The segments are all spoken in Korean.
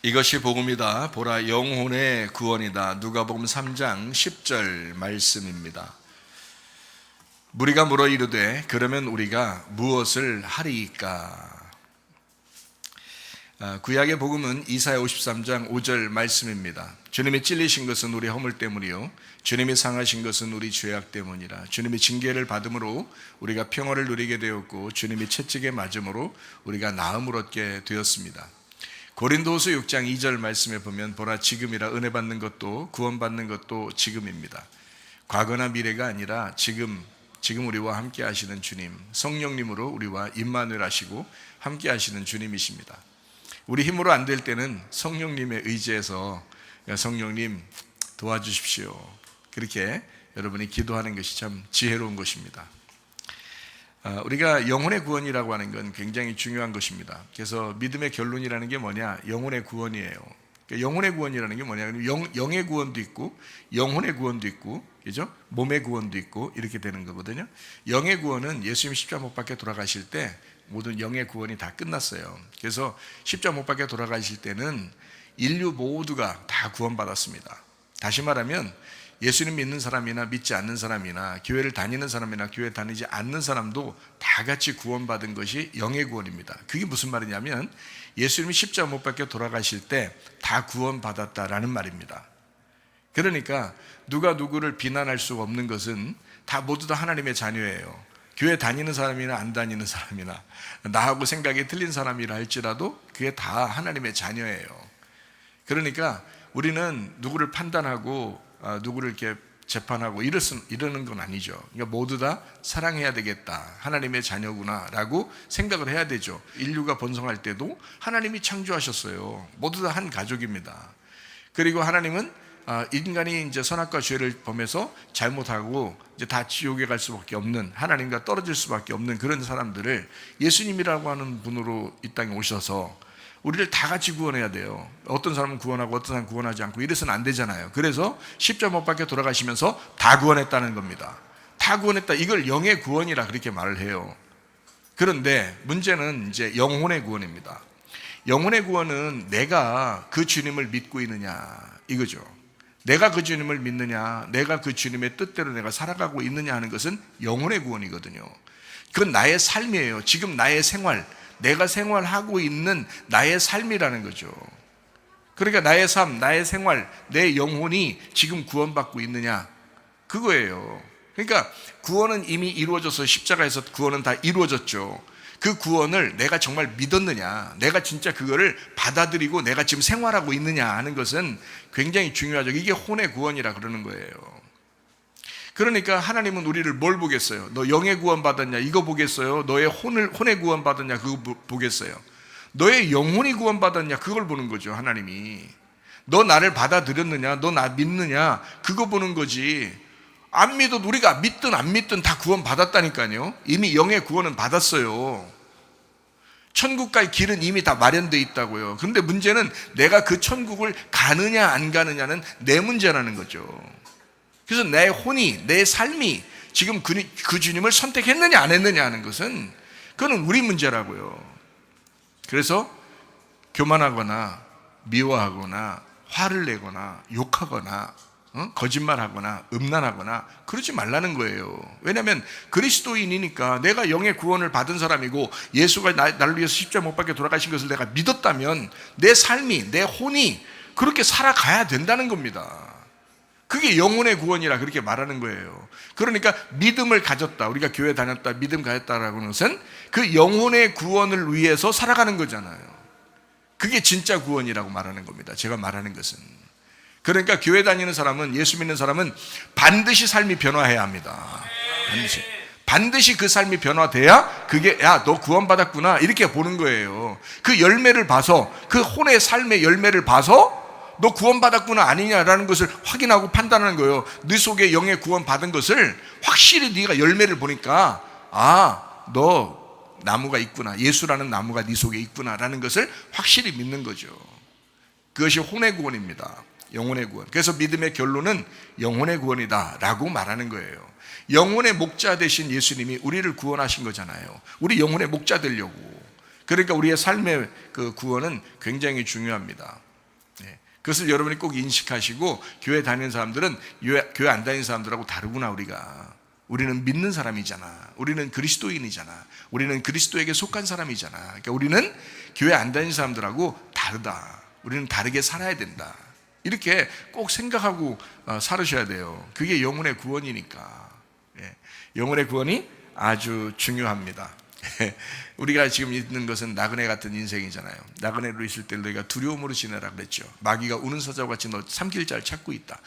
이것이 복음이다. 보라, 영혼의 구원이다. 누가복음 3장 10절 말씀입니다. 무리가 물어 이르되 그러면 우리가 무엇을 하리이까? 구약의 복음은 이사야 53장 5절 말씀입니다. 주님이 찔리신 것은 우리 허물 때문이요 주님이 상하신 것은 우리 죄악 때문이라. 주님이 징계를 받음으로 우리가 평화를 누리게 되었고 주님이 채찍에 맞음으로 우리가 나음을 얻게 되었습니다. 고린도후서 6장 2절 말씀에 보면 보라, 지금이라 은혜 받는 것도 구원받는 것도 지금입니다. 과거나 미래가 아니라 지금 우리와 함께 하시는 주님, 성령님으로 우리와 임마누엘 하시고 함께 하시는 주님이십니다. 우리 힘으로 안 될 때는 성령님의 의지해서 성령님 도와주십시오, 그렇게 여러분이 기도하는 것이 참 지혜로운 것입니다. 우리가 영혼의 구원이라고 하는 건 굉장히 중요한 것입니다. 그래서 믿음의 결론이라는 게 뭐냐? 영혼의 구원이에요. 영혼의 구원이라는 게 뭐냐? 영의 구원도 있고 영혼의 구원도 있고, 그죠? 몸의 구원도 있고 이렇게 되는 거거든요. 영의 구원은 예수님 십자가 못 박혀 돌아가실 때 모든 영의 구원이 다 끝났어요. 그래서 십자가 못 박혀 돌아가실 때는 인류 모두가 다 구원받았습니다. 다시 말하면 예수님 믿는 사람이나 믿지 않는 사람이나 교회를 다니는 사람이나 교회 다니지 않는 사람도 다 같이 구원받은 것이 영의 구원입니다. 그게 무슨 말이냐면 예수님이 십자가 못 박혀 돌아가실 때 다 구원받았다라는 말입니다. 그러니까 누가 누구를 비난할 수가 없는 것은 다 모두 다 하나님의 자녀예요. 교회 다니는 사람이나 안 다니는 사람이나 나하고 생각이 틀린 사람이라 할지라도 그게 다 하나님의 자녀예요. 그러니까 우리는 누구를 판단하고 누구를 이렇게 재판하고 이러는 건 아니죠. 그러니까 모두 다 사랑해야 되겠다, 하나님의 자녀구나 라고 생각을 해야 되죠. 인류가 번성할 때도 하나님이 창조하셨어요. 모두 다 한 가족입니다. 그리고 하나님은 인간이 이제 선악과 죄를 범해서 잘못하고 이제 다 지옥에 갈 수밖에 없는, 하나님과 떨어질 수밖에 없는 그런 사람들을 예수님이라고 하는 분으로 이 땅에 오셔서 우리를 다 같이 구원해야 돼요. 어떤 사람은 구원하고 어떤 사람은 구원하지 않고 이래서는 안 되잖아요. 그래서 십자가 못 박혀 돌아가시면서 다 구원했다는 겁니다. 다 구원했다, 이걸 영의 구원이라 그렇게 말을 해요. 그런데 문제는 이제 영혼의 구원입니다. 영혼의 구원은 내가 그 주님을 믿고 있느냐 이거죠. 내가 그 주님을 믿느냐, 내가 그 주님의 뜻대로 내가 살아가고 있느냐 하는 것은 영혼의 구원이거든요. 그건 나의 삶이에요. 지금 나의 생활, 내가 생활하고 있는 나의 삶이라는 거죠. 그러니까 나의 삶, 나의 생활, 내 영혼이 지금 구원받고 있느냐, 그거예요. 그러니까 구원은 이미 이루어져서 십자가에서 구원은 다 이루어졌죠. 그 구원을 내가 정말 믿었느냐, 내가 진짜 그거를 받아들이고 내가 지금 생활하고 있느냐 하는 것은 굉장히 중요하죠. 이게 혼의 구원이라 그러는 거예요. 그러니까 하나님은 우리를 뭘 보겠어요? 너 영의 구원 받았냐 이거 보겠어요? 너의 혼의 구원 받았냐 그거 보겠어요? 너의 영혼이 구원 받았냐 그걸 보는 거죠. 하나님이 너 나를 받아들였느냐, 너 나 믿느냐 그거 보는 거지. 안 믿어도, 우리가 믿든 안 믿든 다 구원 받았다니까요. 이미 영의 구원은 받았어요. 천국 갈 길은 이미 다 마련되어 있다고요. 그런데 문제는 내가 그 천국을 가느냐 안 가느냐는 내 문제라는 거죠. 그래서 내 혼이, 내 삶이 지금 그 주님을 선택했느냐 안 했느냐 하는 것은 그거는 우리 문제라고요. 그래서 교만하거나 미워하거나 화를 내거나 욕하거나 거짓말하거나 음란하거나 그러지 말라는 거예요. 왜냐하면 그리스도인이니까, 내가 영의 구원을 받은 사람이고 예수가 나를 위해서 십자가 못 박혀 돌아가신 것을 내가 믿었다면 내 삶이, 내 혼이 그렇게 살아가야 된다는 겁니다. 그게 영혼의 구원이라 그렇게 말하는 거예요. 그러니까 믿음을 가졌다, 우리가 교회 다녔다, 믿음 가졌다라고 하는 것은 그 영혼의 구원을 위해서 살아가는 거잖아요. 그게 진짜 구원이라고 말하는 겁니다. 제가 말하는 것은. 그러니까 교회 다니는 사람은, 예수 믿는 사람은 반드시 삶이 변화해야 합니다. 반드시 그 삶이 변화돼야 그게, 야, 너 구원받았구나 이렇게 보는 거예요. 그 열매를 봐서, 그 혼의 삶의 열매를 봐서 너 구원받았구나 아니냐라는 것을 확인하고 판단하는 거예요. 네 속에 영의 구원 받은 것을 확실히 네가 열매를 보니까, 너 나무가 있구나, 예수라는 나무가 네 속에 있구나라는 것을 확실히 믿는 거죠. 그것이 혼의 구원입니다. 영혼의 구원. 그래서 믿음의 결론은 영혼의 구원이다 라고 말하는 거예요. 영혼의 목자 되신 예수님이 우리를 구원하신 거잖아요. 우리 영혼의 목자 되려고. 그러니까 우리의 삶의 그 구원은 굉장히 중요합니다. 그것을 여러분이 꼭 인식하시고, 교회 다니는 사람들은 교회 안 다니는 사람들하고 다르구나. 우리는 믿는 사람이잖아. 우리는 그리스도인이잖아. 우리는 그리스도에게 속한 사람이잖아. 그러니까 우리는 교회 안 다니는 사람들하고 다르다. 우리는 다르게 살아야 된다. 이렇게 꼭 생각하고 살으셔야 돼요. 그게 영혼의 구원이니까. 영혼의 구원이 아주 중요합니다. 우리가 지금 있는 것은 나그네 같은 인생이잖아요. 나그네로 있을 때 너희가 두려움으로 지내라 그랬죠. 마귀가 우는 사자와 같이 너 삼킬 자를 찾고 있다.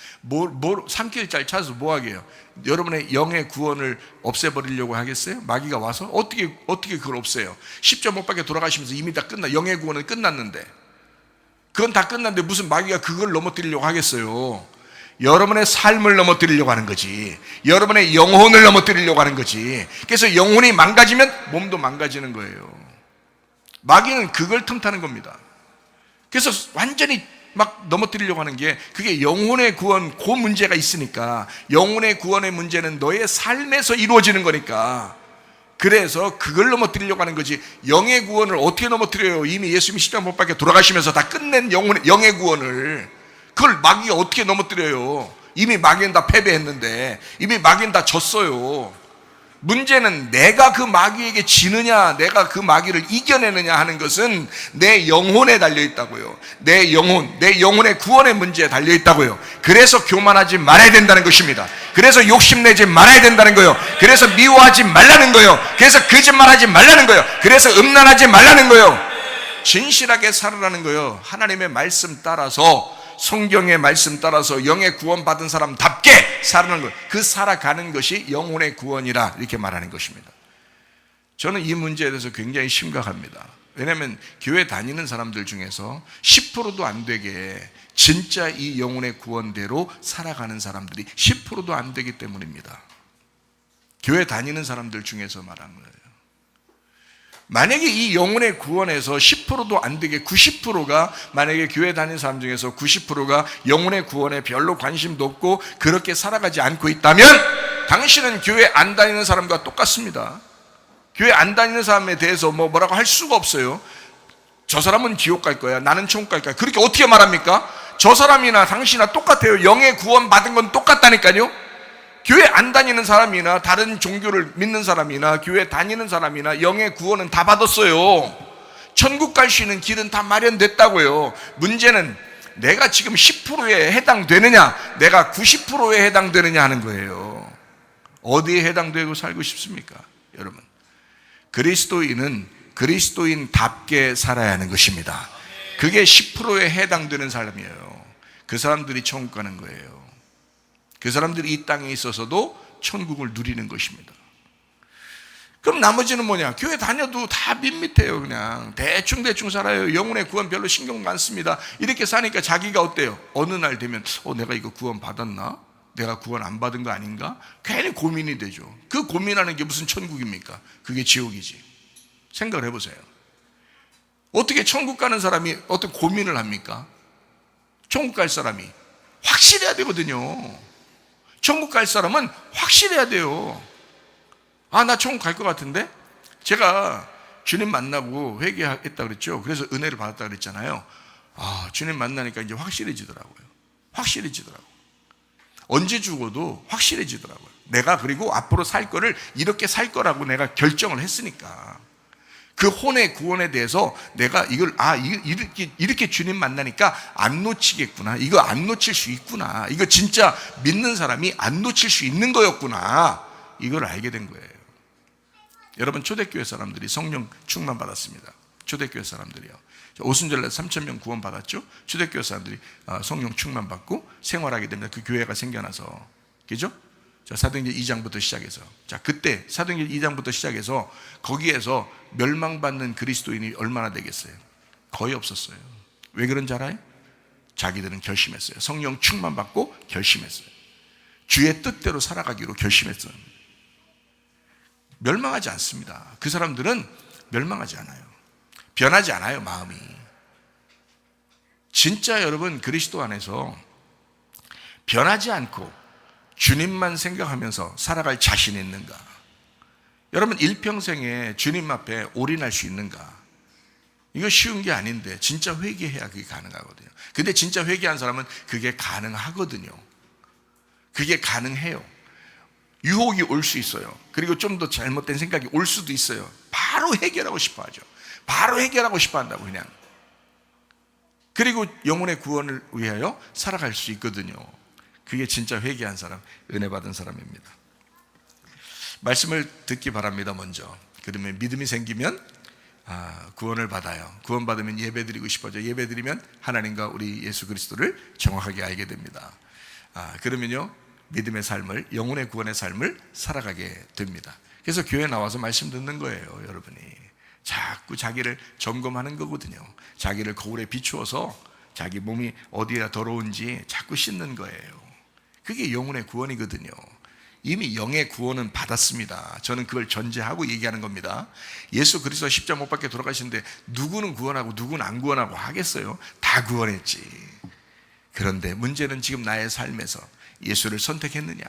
삼킬 자를 찾아서 뭐 하게요? 여러분의 영의 구원을 없애버리려고 하겠어요? 마귀가 와서 어떻게 그걸 없애요? 십자가 못 박혀 돌아가시면서 이미 다 영의 구원은 끝났는데, 그건 다 끝났는데 무슨 마귀가 그걸 넘어뜨리려고 하겠어요? 여러분의 삶을 넘어뜨리려고 하는 거지. 여러분의 영혼을 넘어뜨리려고 하는 거지. 그래서 영혼이 망가지면 몸도 망가지는 거예요. 마귀는 그걸 틈타는 겁니다. 그래서 완전히 막 넘어뜨리려고 하는 게, 그게 영혼의 구원, 그 문제가 있으니까. 영혼의 구원의 문제는 너의 삶에서 이루어지는 거니까. 그래서 그걸 넘어뜨리려고 하는 거지. 영의 구원을 어떻게 넘어뜨려요? 이미 예수님이 십자가 못 박혀 돌아가시면서 다 끝낸 영의 구원을 그걸 마귀가 어떻게 넘어뜨려요? 이미 마귀는 다 패배했는데, 이미 마귀는 다 졌어요. 문제는 내가 그 마귀에게 지느냐, 내가 그 마귀를 이겨내느냐 하는 것은 내 영혼에 달려있다고요. 내 영혼의 구원의 문제에 달려있다고요. 그래서 교만하지 말아야 된다는 것입니다. 그래서 욕심내지 말아야 된다는 거예요. 그래서 미워하지 말라는 거예요. 그래서 거짓말하지 말라는 거예요. 그래서 음란하지 말라는 거예요. 진실하게 살아라는 거예요. 하나님의 말씀 따라서, 성경의 말씀 따라서 영의 구원 받은 사람답게 살아가는 것, 그 살아가는 것이 영혼의 구원이라 이렇게 말하는 것입니다. 저는 이 문제에 대해서 굉장히 심각합니다. 왜냐하면 교회 다니는 사람들 중에서 10%도 안 되게 진짜 이 영혼의 구원대로 살아가는 사람들이 10%도 안 되기 때문입니다. 교회 다니는 사람들 중에서 말하는 거예요. 만약에 이 영혼의 구원에서 10%도 안 되게 90%가, 만약에 교회 다니는 사람 중에서 90%가 영혼의 구원에 별로 관심도 없고 그렇게 살아가지 않고 있다면, 당신은 교회 안 다니는 사람과 똑같습니다. 교회 안 다니는 사람에 대해서 뭐라고 할 수가 없어요. 저 사람은 지옥 갈 거야, 나는 천국 갈 거야, 그렇게 어떻게 말합니까? 저 사람이나 당신이나 똑같아요. 영의 구원 받은 건 똑같다니까요. 교회 안 다니는 사람이나 다른 종교를 믿는 사람이나 교회 다니는 사람이나 영의 구원은 다 받았어요. 천국 갈 수 있는 길은 다 마련됐다고요. 문제는 내가 지금 10%에 해당되느냐, 내가 90%에 해당되느냐 하는 거예요. 어디에 해당되고 살고 싶습니까? 여러분, 그리스도인은 그리스도인답게 살아야 하는 것입니다. 그게 10%에 해당되는 사람이에요. 그 사람들이 천국 가는 거예요. 그 사람들이 이 땅에 있어서도 천국을 누리는 것입니다. 그럼 나머지는 뭐냐? 교회 다녀도 다 밋밋해요. 그냥 대충 살아요. 영혼의 구원 별로 신경 안 씁니다. 이렇게 사니까 자기가 어때요? 어느 날 되면 내가 이거 구원 받았나? 내가 구원 안 받은 거 아닌가? 괜히 고민이 되죠. 그 고민하는 게 무슨 천국입니까? 그게 지옥이지. 생각을 해보세요. 어떻게 천국 가는 사람이 어떤 고민을 합니까? 천국 갈 사람이 확실해야 되거든요. 천국 갈 사람은 확실해야 돼요. 나 천국 갈 것 같은데? 제가 주님 만나고 회개했다 그랬죠. 그래서 은혜를 받았다 그랬잖아요. 주님 만나니까 이제 확실해지더라고요. 언제 죽어도 확실해지더라고요. 내가 그리고 앞으로 살 거를 이렇게 살 거라고 내가 결정을 했으니까. 그 혼의 구원에 대해서 내가 이렇게 주님 만나니까 안 놓치겠구나. 이거 안 놓칠 수 있구나. 이거 진짜 믿는 사람이 안 놓칠 수 있는 거였구나. 이걸 알게 된 거예요. 여러분, 초대교회 사람들이 성령 충만 받았습니다. 초대교회 사람들이요. 오순절날 3,000명 구원 받았죠. 초대교회 사람들이 성령 충만 받고 생활하게 됩니다. 그 교회가 생겨나서. 그죠? 자, 사도행전 2장부터 시작해서, 자, 그때 사도행전 2장부터 시작해서 거기에서 멸망받는 그리스도인이 얼마나 되겠어요? 거의 없었어요. 왜 그런지 알아요? 자기들은 결심했어요. 성령 충만 받고 결심했어요. 주의 뜻대로 살아가기로 결심했어요. 멸망하지 않습니다. 그 사람들은 멸망하지 않아요. 변하지 않아요, 마음이. 진짜 여러분, 그리스도 안에서 변하지 않고 주님만 생각하면서 살아갈 자신이 있는가? 여러분, 일평생에 주님 앞에 올인할 수 있는가? 이거 쉬운 게 아닌데 진짜 회개해야 그게 가능하거든요. 근데 진짜 회개한 사람은 그게 가능하거든요. 그게 가능해요. 유혹이 올 수 있어요. 그리고 좀 더 잘못된 생각이 올 수도 있어요. 바로 해결하고 싶어 하죠. 바로 해결하고 싶어 한다고 그냥. 그리고 영혼의 구원을 위하여 살아갈 수 있거든요. 그게 진짜 회개한 사람, 은혜 받은 사람입니다. 말씀을 듣기 바랍니다. 먼저. 그러면 믿음이 생기면 구원을 받아요. 구원 받으면 예배드리고 싶어져. 예배드리면 하나님과 우리 예수 그리스도를 정확하게 알게 됩니다. 그러면요, 믿음의 삶을, 영혼의 구원의 삶을 살아가게 됩니다. 그래서 교회 나와서 말씀 듣는 거예요. 여러분이 자꾸 자기를 점검하는 거거든요. 자기를 거울에 비추어서 자기 몸이 어디가 더러운지 자꾸 씻는 거예요. 그게 영혼의 구원이거든요. 이미 영의 구원은 받았습니다. 저는 그걸 전제하고 얘기하는 겁니다. 예수 그리스도 십자가 못 박혀 돌아가시는데 누구는 구원하고 누구는 안 구원하고 하겠어요? 다 구원했지. 그런데 문제는 지금 나의 삶에서 예수를 선택했느냐,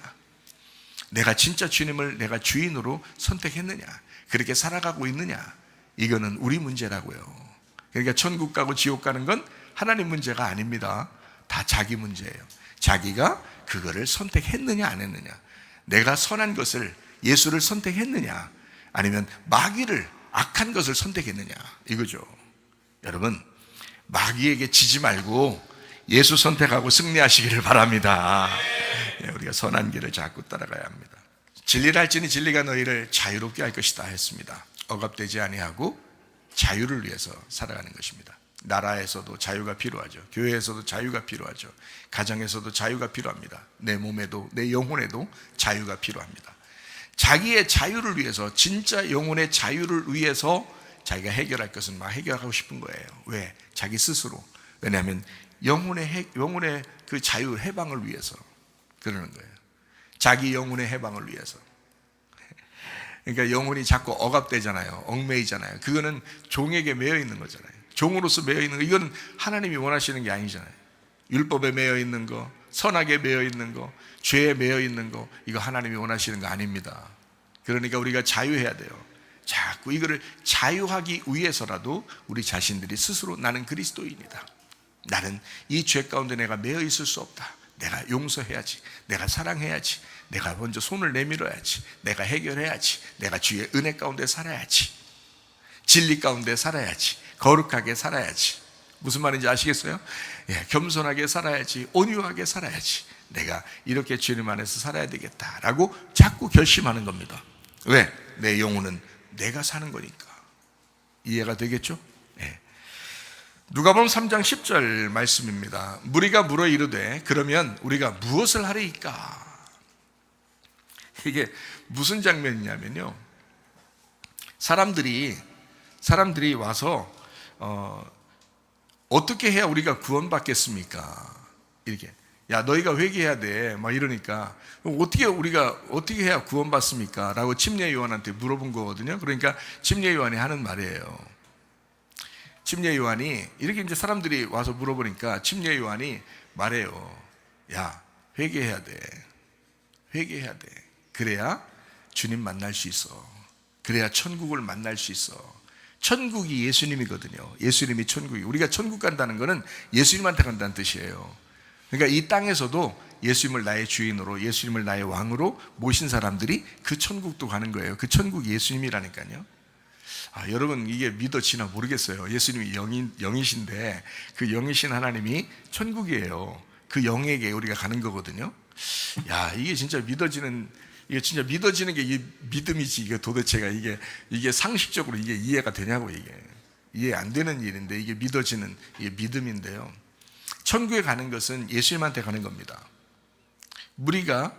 내가 진짜 주님을 내가 주인으로 선택했느냐, 그렇게 살아가고 있느냐, 이거는 우리 문제라고요. 그러니까 천국 가고 지옥 가는 건 하나님 문제가 아닙니다. 다 자기 문제예요. 자기가 그거를 선택했느냐 안 했느냐, 내가 선한 것을, 예수를 선택했느냐 아니면 마귀를, 악한 것을 선택했느냐, 이거죠. 여러분, 마귀에게 지지 말고 예수 선택하고 승리하시기를 바랍니다. 우리가 선한 길을 자꾸 따라가야 합니다. 진리를 할지니 진리가 너희를 자유롭게 할 것이다 했습니다. 억압되지 아니하고 자유를 위해서 살아가는 것입니다. 나라에서도 자유가 필요하죠. 교회에서도 자유가 필요하죠. 가정에서도 자유가 필요합니다. 내 몸에도, 내 영혼에도 자유가 필요합니다. 자기의 자유를 위해서, 진짜 영혼의 자유를 위해서 자기가 해결할 것은 막 해결하고 싶은 거예요. 왜? 자기 스스로. 왜냐하면 영혼의 그 자유, 해방을 위해서 그러는 거예요. 자기 영혼의 해방을 위해서. 그러니까 영혼이 자꾸 억압되잖아요. 얽매이잖아요. 그거는 종에게 매여 있는 거잖아요. 종으로서 매여 있는 거, 이건 하나님이 원하시는 게 아니잖아요. 율법에 매여 있는 거, 선악에 매여 있는 거, 죄에 매여 있는 거, 이거 하나님이 원하시는 거 아닙니다. 그러니까 우리가 자유해야 돼요. 자꾸 이거를 자유하기 위해서라도 우리 자신들이 스스로 나는 그리스도인이다, 나는 이 죄 가운데 내가 매여 있을 수 없다, 내가 용서해야지, 내가 사랑해야지, 내가 먼저 손을 내밀어야지, 내가 해결해야지, 내가 주의 은혜 가운데 살아야지, 진리 가운데 살아야지, 거룩하게 살아야지. 무슨 말인지 아시겠어요? 겸손하게 살아야지, 온유하게 살아야지, 내가 이렇게 주님 안에서 살아야 되겠다라고 자꾸 결심하는 겁니다. 왜? 내 영혼은 내가 사는 거니까. 이해가 되겠죠? 누가복음 3장 10절 말씀입니다. 무리가 물어 이르되 그러면 우리가 무엇을 하리이까? 이게 무슨 장면이냐면요, 사람들이 와서 어떻게 해야 우리가 구원받겠습니까? 이렇게, 야 너희가 회개해야 돼, 막 이러니까 우리가 어떻게 해야 구원받습니까? 라고 침례 요한한테 물어본 거거든요. 그러니까 침례 요한이 하는 말이에요. 침례 요한이 이렇게 이제 사람들이 와서 물어보니까 침례 요한이 말해요. 야, 회개해야 돼. 회개해야 돼. 그래야 주님 만날 수 있어. 그래야 천국을 만날 수 있어. 천국이 예수님이거든요. 예수님이 천국이. 우리가 천국 간다는 것은 예수님한테 간다는 뜻이에요. 그러니까 이 땅에서도 예수님을 나의 주인으로, 예수님을 나의 왕으로 모신 사람들이 그 천국도 가는 거예요. 그 천국이 예수님이라니까요. 여러분, 이게 믿어지나 모르겠어요. 예수님이 영이신데 그 영이신 하나님이 천국이에요. 그 영에게 우리가 가는 거거든요. 야, 이게 진짜 믿어지는 게 이게 믿음이지. 이게 도대체가 이게 상식적으로 이게 이해가 되냐고. 이게 이해 안 되는 일인데 이게 믿어지는 이게 믿음인데요. 천국에 가는 것은 예수님한테 가는 겁니다. 우리가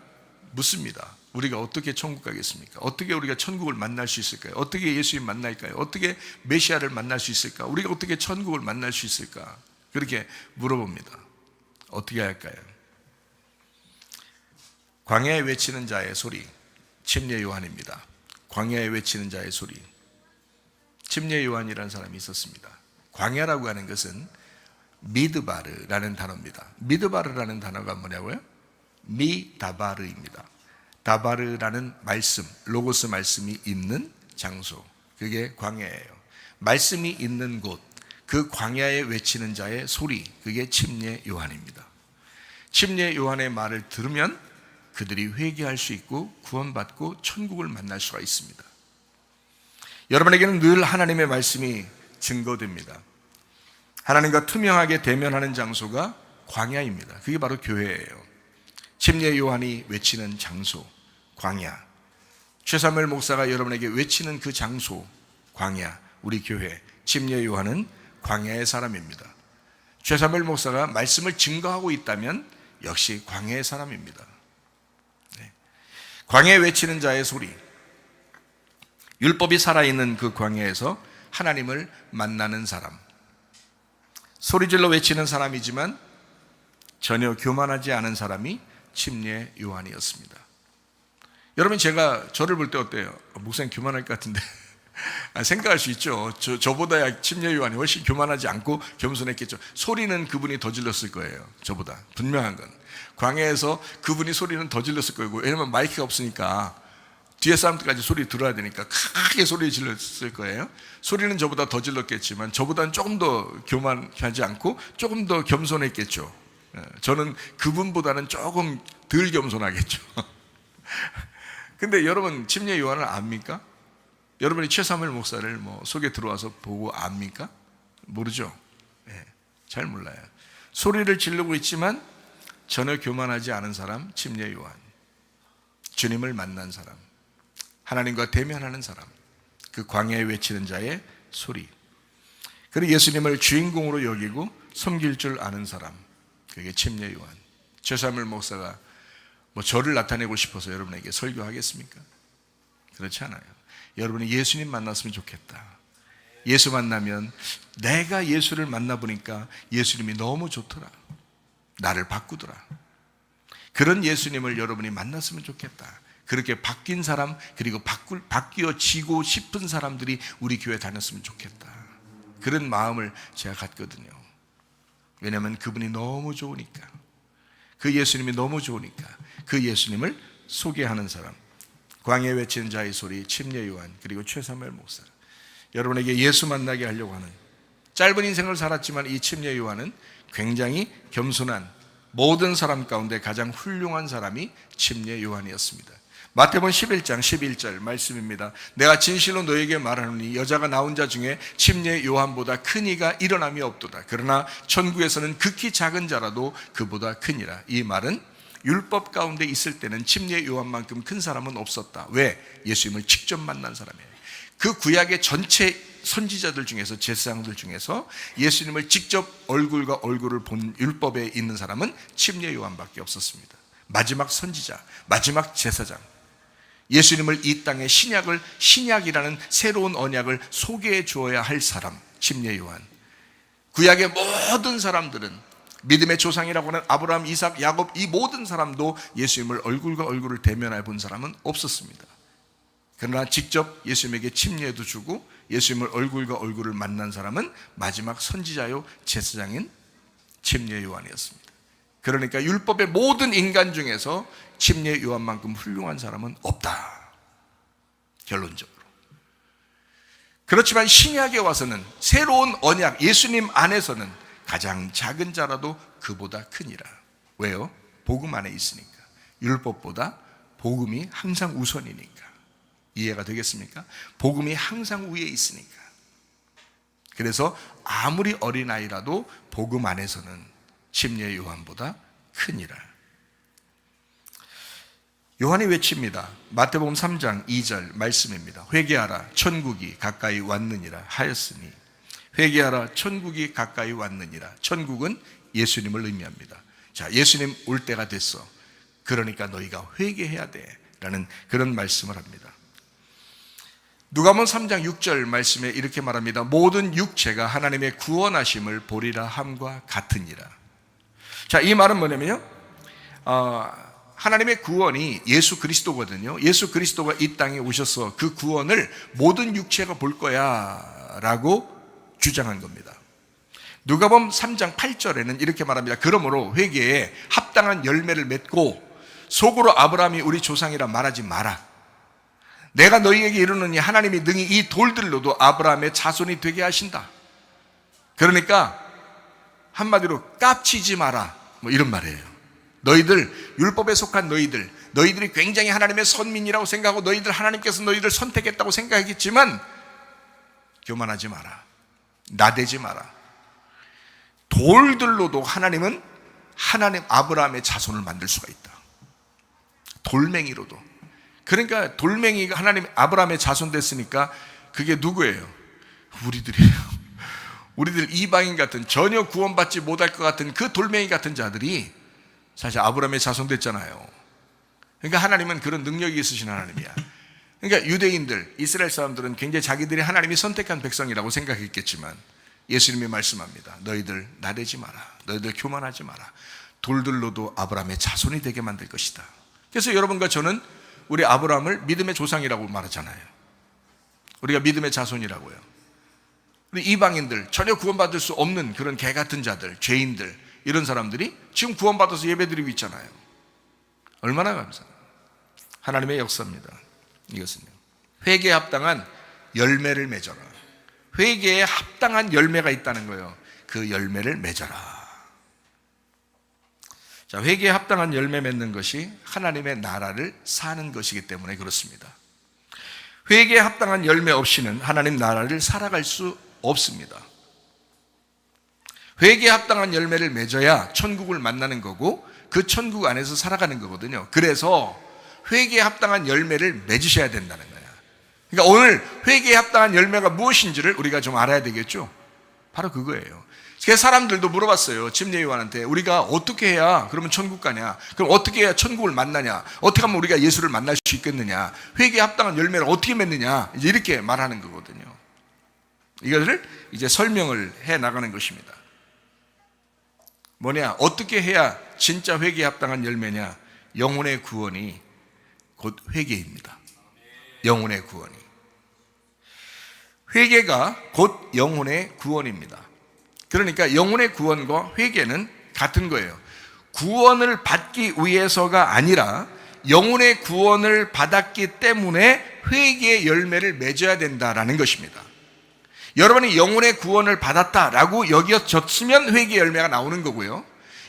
묻습니다. 우리가 어떻게 천국 가겠습니까? 어떻게 우리가 천국을 만날 수 있을까요? 어떻게 예수님 만날까요? 어떻게 메시아를 만날 수 있을까? 우리가 어떻게 천국을 만날 수 있을까? 그렇게 물어봅니다. 어떻게 할까요? 광야에 외치는 자의 소리, 침례 요한입니다. 광야에 외치는 자의 소리. 침례 요한이라는 사람이 있었습니다. 광야라고 하는 것은 미드바르라는 단어입니다. 미드바르라는 단어가 뭐냐고요? 미다바르입니다. 다바르라는 말씀, 로고스 말씀이 있는 장소, 그게 광야예요. 말씀이 있는 곳, 그 광야에 외치는 자의 소리, 그게 침례 요한입니다. 침례 요한의 말을 들으면 그들이 회개할 수 있고 구원받고 천국을 만날 수가 있습니다. 여러분에게는 늘 하나님의 말씀이 증거됩니다. 하나님과 투명하게 대면하는 장소가 광야입니다. 그게 바로 교회예요. 침례 요한이 외치는 장소, 광야. 최사무엘 목사가 여러분에게 외치는 그 장소, 광야, 우리 교회. 침례 요한은 광야의 사람입니다. 최사무엘 목사가 말씀을 증거하고 있다면 역시 광야의 사람입니다. 네. 광야에 외치는 자의 소리. 율법이 살아있는 그 광야에서 하나님을 만나는 사람. 소리질러 외치는 사람이지만 전혀 교만하지 않은 사람이 침례 요한이었습니다. 여러분, 제가 저를 볼 때 어때요? 목사님 교만할 것 같은데 생각할 수 있죠. 저보다야 침례 요한이 훨씬 교만하지 않고 겸손했겠죠. 소리는 그분이 더 질렀을 거예요. 저보다 분명한 건. 광야에서 그분이 소리는 더 질렀을 거고, 왜냐면 마이크가 없으니까 뒤에 사람들까지 소리 들어야 되니까 크게 소리 질렀을 거예요. 소리는 저보다 더 질렀겠지만 저보다는 조금 더 교만하지 않고 조금 더 겸손했겠죠. 저는 그분보다는 조금 덜 겸손하겠죠. 근데 여러분, 침례 요한을 압니까? 여러분이 최사무엘 목사를 속에 들어와서 보고 압니까? 모르죠. 네, 잘 몰라요. 소리를 지르고 있지만 전혀 교만하지 않은 사람, 침례 요한. 주님을 만난 사람, 하나님과 대면하는 사람, 그 광야에 외치는 자의 소리. 그리고 예수님을 주인공으로 여기고 섬길 줄 아는 사람, 그게 침례 요한. 최사무엘 목사가 저를 나타내고 싶어서 여러분에게 설교하겠습니까? 그렇지 않아요. 여러분이 예수님 만났으면 좋겠다. 예수 만나면 내가 예수를 만나보니까 예수님이 너무 좋더라. 나를 바꾸더라. 그런 예수님을 여러분이 만났으면 좋겠다. 그렇게 바뀐 사람, 그리고 바뀌어지고 싶은 사람들이 우리 교회 다녔으면 좋겠다. 그런 마음을 제가 갖거든요. 왜냐하면 그분이 너무 좋으니까. 그 예수님이 너무 좋으니까 그 예수님을 소개하는 사람. 광야에 외치는 자의 소리, 침례 요한, 그리고 최사무엘 목사. 여러분에게 예수 만나게 하려고 하는, 짧은 인생을 살았지만 이 침례 요한은 굉장히 겸손한, 모든 사람 가운데 가장 훌륭한 사람이 침례 요한이었습니다. 마태복음 11장 11절 말씀입니다. 내가 진실로 너에게 말하노니 여자가 낳은 자 중에 침례 요한보다 큰 이가 일어남이 없도다. 그러나 천국에서는 극히 작은 자라도 그보다 크니라. 이 말은 율법 가운데 있을 때는 침례 요한만큼 큰 사람은 없었다. 왜? 예수님을 직접 만난 사람이에요. 그 구약의 전체 선지자들 중에서, 제사장들 중에서 예수님을 직접 얼굴과 얼굴을 본 율법에 있는 사람은 침례 요한밖에 없었습니다. 마지막 선지자, 마지막 제사장, 예수님을 이 땅에 신약이라는 새로운 언약을 소개해 주어야 할 사람, 침례 요한. 구약의 모든 사람들은, 믿음의 조상이라고 하는 아브라함, 이삭, 야곱, 이 모든 사람도 예수님을 얼굴과 얼굴을 대면해 본 사람은 없었습니다. 그러나 직접 예수님에게 침례도 주고 예수님을 얼굴과 얼굴을 만난 사람은 마지막 선지자요 제사장인 침례 요한이었습니다. 그러니까 율법의 모든 인간 중에서 침례 요한만큼 훌륭한 사람은 없다. 결론적으로. 그렇지만 신약에 와서는, 새로운 언약 예수님 안에서는 가장 작은 자라도 그보다 크니라. 왜요? 복음 안에 있으니까. 율법보다 복음이 항상 우선이니까. 이해가 되겠습니까? 복음이 항상 위에 있으니까. 그래서 아무리 어린아이라도 복음 안에서는 침례 요한보다 크니라. 요한이 외칩니다. 마태복음 3장 2절 말씀입니다. 회개하라, 천국이 가까이 왔느니라 하였으니. 회개하라, 천국이 가까이 왔느니라. 천국은 예수님을 의미합니다. 자, 예수님 올 때가 됐어. 그러니까 너희가 회개해야 돼 라는 그런 말씀을 합니다. 누가복음 3장 6절 말씀에 이렇게 말합니다. 모든 육체가 하나님의 구원하심을 보리라 함과 같으니라. 자, 이 말은 뭐냐면요, 하나님의 구원이 예수 그리스도거든요. 예수 그리스도가 이 땅에 오셔서 그 구원을 모든 육체가 볼 거야 라고 주장한 겁니다. 누가복음 3장 8절에는 이렇게 말합니다. 그러므로 회개에 합당한 열매를 맺고 속으로 아브라함이 우리 조상이라 말하지 마라. 내가 너희에게 이르노니 하나님이 능히 이 돌들로도 아브라함의 자손이 되게 하신다. 그러니까 한마디로 깝치지 마라, 뭐 이런 말이에요. 너희들, 율법에 속한 너희들이 굉장히 하나님의 선민이라고 생각하고 너희들 하나님께서 너희들 선택했다고 생각했지만 교만하지 마라, 나대지 마라. 돌들로도 하나님 아브라함의 자손을 만들 수가 있다. 돌멩이로도. 그러니까 돌멩이가 하나님 아브라함의 자손 됐으니까 그게 누구예요? 우리들이에요. 우리들 이방인 같은, 전혀 구원받지 못할 것 같은 그 돌멩이 같은 자들이 사실 아브라함의 자손 됐잖아요. 그러니까 하나님은 그런 능력이 있으신 하나님이야. 그러니까 유대인들, 이스라엘 사람들은 굉장히 자기들이 하나님이 선택한 백성이라고 생각했겠지만 예수님이 말씀합니다. 너희들 나대지 마라, 너희들 교만하지 마라. 돌들로도 아브라함의 자손이 되게 만들 것이다. 그래서 여러분과 저는 우리 아브라함을 믿음의 조상이라고 말하잖아요. 우리가 믿음의 자손이라고요. 우리 이방인들, 전혀 구원받을 수 없는 그런 개 같은 자들, 죄인들, 이런 사람들이 지금 구원받아서 예배드리고 있잖아요. 얼마나 감사해요. 하나님의 역사입니다. 이것은요, 회개에 합당한 열매를 맺어라. 회개에 합당한 열매가 있다는 거예요. 그 열매를 맺어라. 자, 회개에 합당한 열매 맺는 것이 하나님의 나라를 사는 것이기 때문에 그렇습니다. 회개에 합당한 열매 없이는 하나님 나라를 살아갈 수 없습니다. 회개에 합당한 열매를 맺어야 천국을 만나는 거고 그 천국 안에서 살아가는 거거든요. 그래서 회개에 합당한 열매를 맺으셔야 된다는 거예요. 그러니까 오늘 회개에 합당한 열매가 무엇인지를 우리가 좀 알아야 되겠죠. 바로 그거예요. 그래서 사람들도 물어봤어요. 침례 요한한테 우리가 어떻게 해야 그러면 천국 가냐? 그럼 어떻게 해야 천국을 만나냐? 어떻게 하면 우리가 예수를 만날 수 있겠느냐? 회개에 합당한 열매를 어떻게 맺느냐? 이제 이렇게 말하는 거거든요. 이것을 이제 설명을 해 나가는 것입니다. 뭐냐? 어떻게 해야 진짜 회개에 합당한 열매냐? 영혼의 구원이 곧 회개입니다. 영혼의 구원이. 회개가 곧 영혼의 구원입니다. 그러니까 영혼의 구원과 회개는 같은 거예요. 구원을 받기 위해서가 아니라 영혼의 구원을 받았기 때문에 회개의 열매를 맺어야 된다라는 것입니다. 여러분이 영혼의 구원을 받았다라고 여겨졌으면 회개의 열매가 나오는 거고요.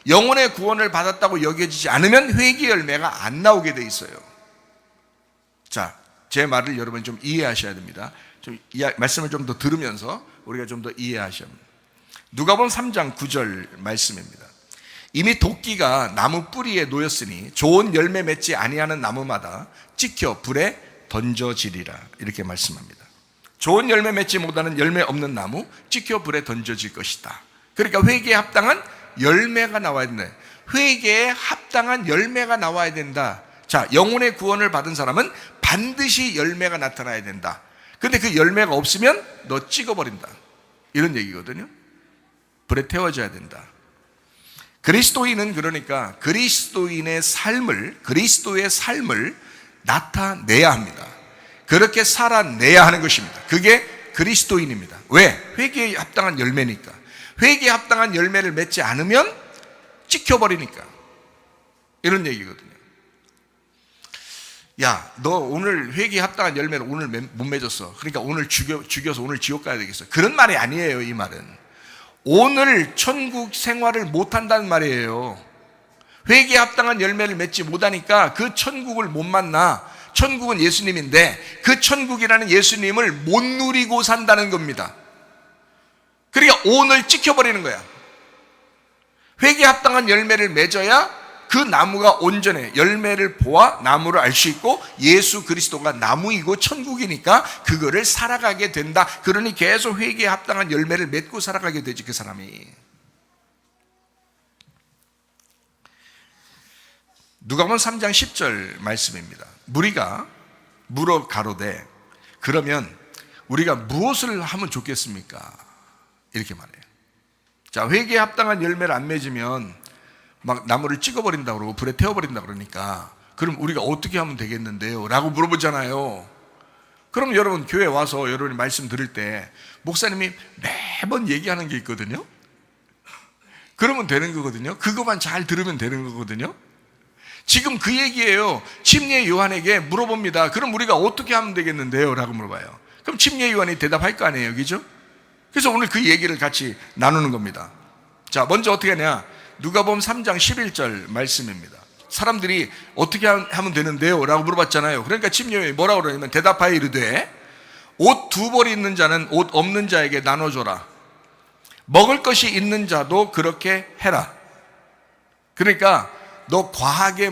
영혼의 구원을 받았다고 여겨지지 않으면 회개의 열매가 안 나오게 돼 있어요. 자, 제 말을 여러분이 좀 이해하셔야 됩니다. 말씀을 좀 더 들으면서 우리가 좀 더 이해하셔야 합니다. 누가복음 3장 9절 말씀입니다. 이미 도끼가 나무 뿌리에 놓였으니 좋은 열매 맺지 아니하는 나무마다 찍혀 불에 던져지리라. 이렇게 말씀합니다. 좋은 열매 맺지 못하는 열매 없는 나무 찍혀 불에 던져질 것이다. 그러니까 회개에 합당한 열매가 나와야 된다. 회개에 합당한 열매가 나와야 된다. 자, 영혼의 구원을 받은 사람은 반드시 열매가 나타나야 된다. 근데 그 열매가 없으면 너 찍어버린다. 이런 얘기거든요. 불에 태워져야 된다. 그리스도인은 그러니까 그리스도의 삶을 나타내야 합니다. 그렇게 살아내야 하는 것입니다. 그게 그리스도인입니다. 왜? 회개에 합당한 열매니까. 회개에 합당한 열매를 맺지 않으면 찍혀버리니까. 이런 얘기거든요. 야, 너 오늘 회개에 합당한 열매를 오늘 못 맺었어. 그러니까 오늘 죽여서 오늘 지옥 가야 되겠어. 그런 말이 아니에요. 이 말은 오늘 천국 생활을 못한다는 말이에요. 회개에 합당한 열매를 맺지 못하니까 그 천국을 못 만나. 천국은 예수님인데 그 천국이라는 예수님을 못 누리고 산다는 겁니다. 그러니까 오늘 찍혀버리는 거야. 회개에 합당한 열매를 맺어야 그 나무가 온전해. 열매를 보아 나무를 알 수 있고 예수 그리스도가 나무이고 천국이니까 그거를 살아가게 된다. 그러니 계속 회개에 합당한 열매를 맺고 살아가게 되지, 그 사람이. 누가복음 3장 10절 말씀입니다. 무리가 물어 가로되 그러면 우리가 무엇을 하면 좋겠습니까? 이렇게 말해요. 자, 회개에 합당한 열매를 안 맺으면 막 나무를 찍어버린다고 그러고 불에 태워버린다고 그러니까 그럼 우리가 어떻게 하면 되겠는데요? 라고 물어보잖아요. 그럼 여러분 교회 와서 여러분이 말씀 들을 때 목사님이 매번 얘기하는 게 있거든요. 그러면 되는 거거든요. 그것만 잘 들으면 되는 거거든요. 지금 그 얘기예요. 침례 요한에게 물어봅니다. 그럼 우리가 어떻게 하면 되겠는데요? 라고 물어봐요. 그럼 침례 요한이 대답할 거 아니에요, 그죠? 그래서 오늘 그 얘기를 같이 나누는 겁니다. 자, 먼저 어떻게 하냐? 누가복음 3장 11절 말씀입니다. 사람들이 어떻게 하면 되는데요? 라고 물어봤잖아요. 그러니까 침례요한이 뭐라고 그러냐면 대답하여 이르되 옷 두 벌 있는 자는 옷 없는 자에게 나눠줘라. 먹을 것이 있는 자도 그렇게 해라. 그러니까 너 과하게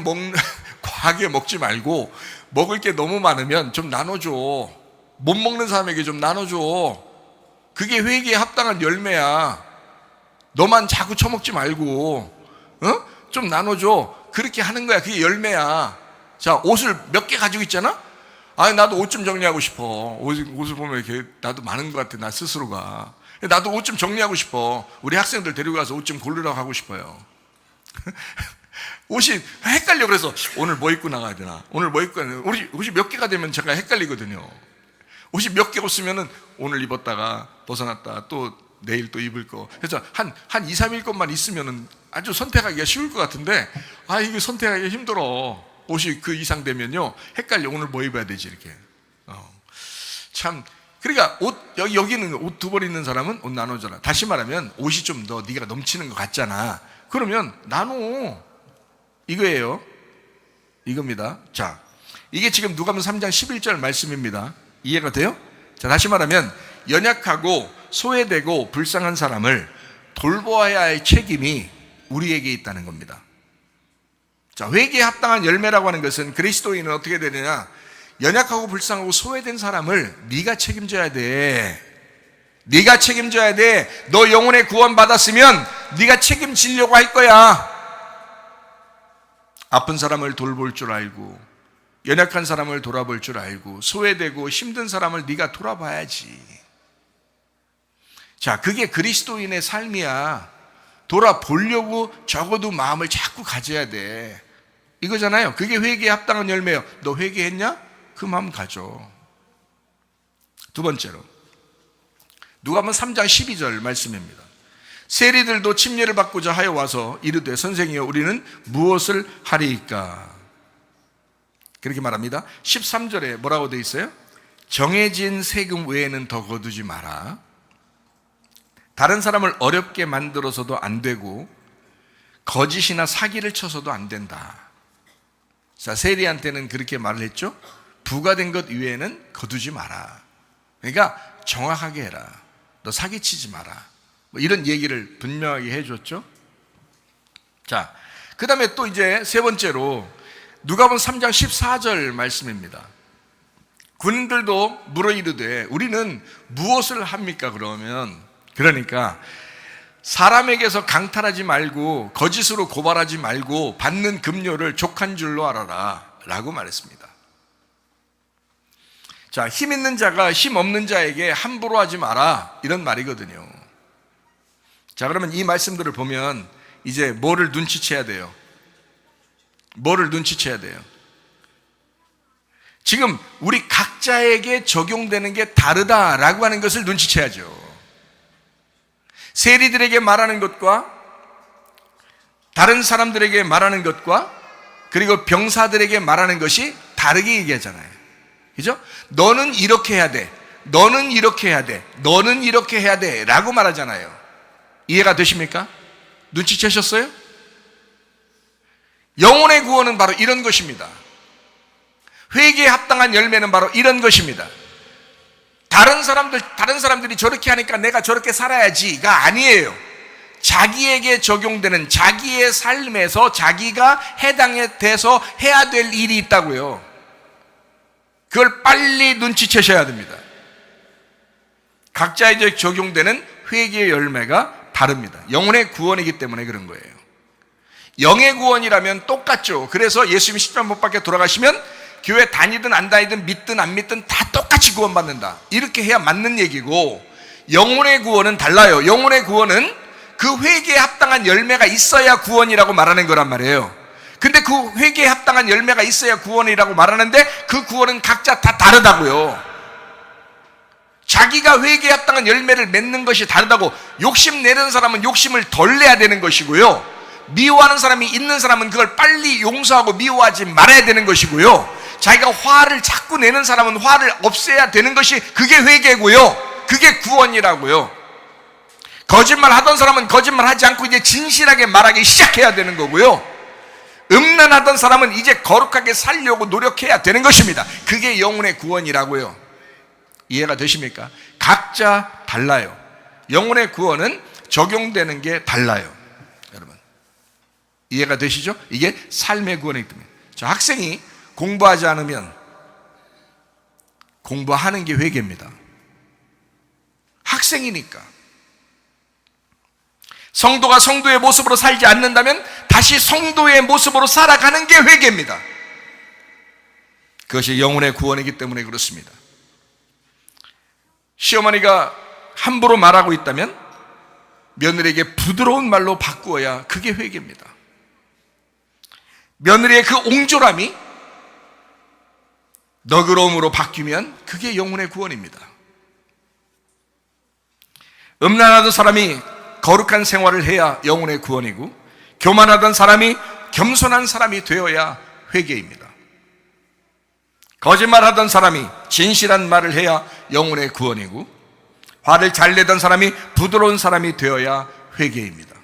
먹지 말고 먹을 게 너무 많으면 좀 나눠줘. 못 먹는 사람에게 좀 나눠줘. 그게 회개에 합당한 열매야. 너만 자꾸 처먹지 말고 좀 나눠줘. 그렇게 하는 거야. 그게 열매야. 자, 옷을 몇 개 가지고 있잖아? 아니, 나도 옷 좀 정리하고 싶어. 옷을 보면 이렇게 나도 많은 것 같아, 나 스스로가. 나도 옷 좀 정리하고 싶어. 우리 학생들 데리고 가서 옷 좀 고르라고 하고 싶어요. 옷이 헷갈려. 그래서 오늘 뭐 입고 나가야 되나? 오늘 뭐 입고 가야 되나? 옷이 몇 개가 되면 제가 헷갈리거든요. 옷이 몇 개 옷으면은 오늘 입었다가 벗어났다 또 내일 또 입을 거. 그래서 한 2, 3일 것만 있으면은 아주 선택하기가 쉬울 것 같은데, 이거 선택하기가 힘들어. 옷이 그 이상 되면요 헷갈려. 오늘 뭐 입어야 되지 이렇게. 참. 그러니까 여기는 옷 두 벌 있는 사람은 옷 나눠줘라. 다시 말하면 옷이 좀 네가 넘치는 것 같잖아. 그러면 나눠. 이거예요. 이겁니다. 자, 이게 지금 누가복음 3장 11절 말씀입니다. 이해가 돼요? 자, 다시 말하면 연약하고 소외되고 불쌍한 사람을 돌보아야 할 책임이 우리에게 있다는 겁니다. 자, 회개에 합당한 열매라고 하는 것은 그리스도인은 어떻게 되느냐? 연약하고 불쌍하고 소외된 사람을 네가 책임져야 돼. 네가 책임져야 돼. 너 영혼의 구원 받았으면 네가 책임지려고 할 거야. 아픈 사람을 돌볼 줄 알고, 연약한 사람을 돌아볼 줄 알고, 소외되고 힘든 사람을 네가 돌아봐야지. 자, 그게 그리스도인의 삶이야. 돌아보려고 적어도 마음을 자꾸 가져야 돼. 이거잖아요. 그게 회개에 합당한 열매예요. 너 회개했냐? 그 마음 가져. 두 번째로 누가복음 3장 12절 말씀입니다. 세리들도 침례를 받고자 하여 와서 이르되 선생이여 우리는 무엇을 하리이까? 그렇게 말합니다. 13절에 뭐라고 되어 있어요? 정해진 세금 외에는 더 거두지 마라. 다른 사람을 어렵게 만들어서도 안 되고 거짓이나 사기를 쳐서도 안 된다. 자, 세리한테는 그렇게 말을 했죠. 부과된 것 이외에는 거두지 마라. 그러니까 정확하게 해라. 너 사기치지 마라. 뭐 이런 얘기를 분명하게 해줬죠. 자, 그 다음에 또 이제 세 번째로 누가복음 3장 14절 말씀입니다. 군인들도 물어 이르되 우리는 무엇을 합니까? 그러니까 사람에게서 강탈하지 말고 거짓으로 고발하지 말고 받는 급료를 족한 줄로 알아라 라고 말했습니다. 자, 힘 있는 자가 힘 없는 자에게 함부로 하지 마라 이런 말이거든요. 자, 그러면 이 말씀들을 보면 이제 뭐를 눈치채야 돼요? 지금 우리 각자에게 적용되는 게 다르다라고 하는 것을 눈치채야죠. 세리들에게 말하는 것과 다른 사람들에게 말하는 것과 그리고 병사들에게 말하는 것이 다르게 얘기하잖아요. 그죠? 너는 이렇게 해야 돼. 너는 이렇게 해야 돼. 너는 이렇게 해야 돼. 라고 말하잖아요. 이해가 되십니까? 눈치채셨어요? 영혼의 구원은 바로 이런 것입니다. 회개에 합당한 열매는 바로 이런 것입니다. 다른 사람들이 저렇게 하니까 내가 저렇게 살아야지가 아니에요. 자기에게 적용되는 자기의 삶에서 자기가 해당에 돼서 해야 될 일이 있다고요. 그걸 빨리 눈치채셔야 됩니다. 각자에게 적용되는 회개의 열매가 다릅니다. 영혼의 구원이기 때문에 그런 거예요. 영의 구원이라면 똑같죠. 그래서 예수님이 십자가 못 박혀 돌아가시면 교회 다니든 안 다니든 믿든 안 믿든 다 똑같이 구원받는다. 이렇게 해야 맞는 얘기고, 영혼의 구원은 달라요. 영혼의 구원은 그 회개에 합당한 열매가 있어야 구원이라고 말하는 거란 말이에요. 근데 그 회개에 합당한 열매가 있어야 구원이라고 말하는데 그 구원은 각자 다 다르다고요. 자기가 회개에 합당한 열매를 맺는 것이 다르다고. 욕심내는 사람은 욕심을 덜 내야 되는 것이고요, 미워하는 사람이 있는 사람은 그걸 빨리 용서하고 미워하지 말아야 되는 것이고요, 자기가 화를 자꾸 내는 사람은 화를 없애야 되는 것이 그게 회개고요, 그게 구원이라고요. 거짓말 하던 사람은 거짓말 하지 않고 이제 진실하게 말하기 시작해야 되는 거고요. 음란하던 사람은 이제 거룩하게 살려고 노력해야 되는 것입니다. 그게 영혼의 구원이라고요. 이해가 되십니까? 각자 달라요. 영혼의 구원은 적용되는 게 달라요. 여러분, 이해가 되시죠? 이게 삶의 구원이기 때문에. 저 학생이 공부하지 않으면 공부하는 게 회개입니다. 학생이니까. 성도가 성도의 모습으로 살지 않는다면 다시 성도의 모습으로 살아가는 게 회개입니다. 그것이 영혼의 구원이기 때문에 그렇습니다. 시어머니가 함부로 말하고 있다면 며느리에게 부드러운 말로 바꾸어야 그게 회개입니다. 며느리의 그 옹졸함이 너그러움으로 바뀌면 그게 영혼의 구원입니다. 음란하던 사람이 거룩한 생활을 해야 영혼의 구원이고, 교만하던 사람이 겸손한 사람이 되어야 회개입니다. 거짓말하던 사람이 진실한 말을 해야 영혼의 구원이고, 화를 잘 내던 사람이 부드러운 사람이 되어야 회개입니다.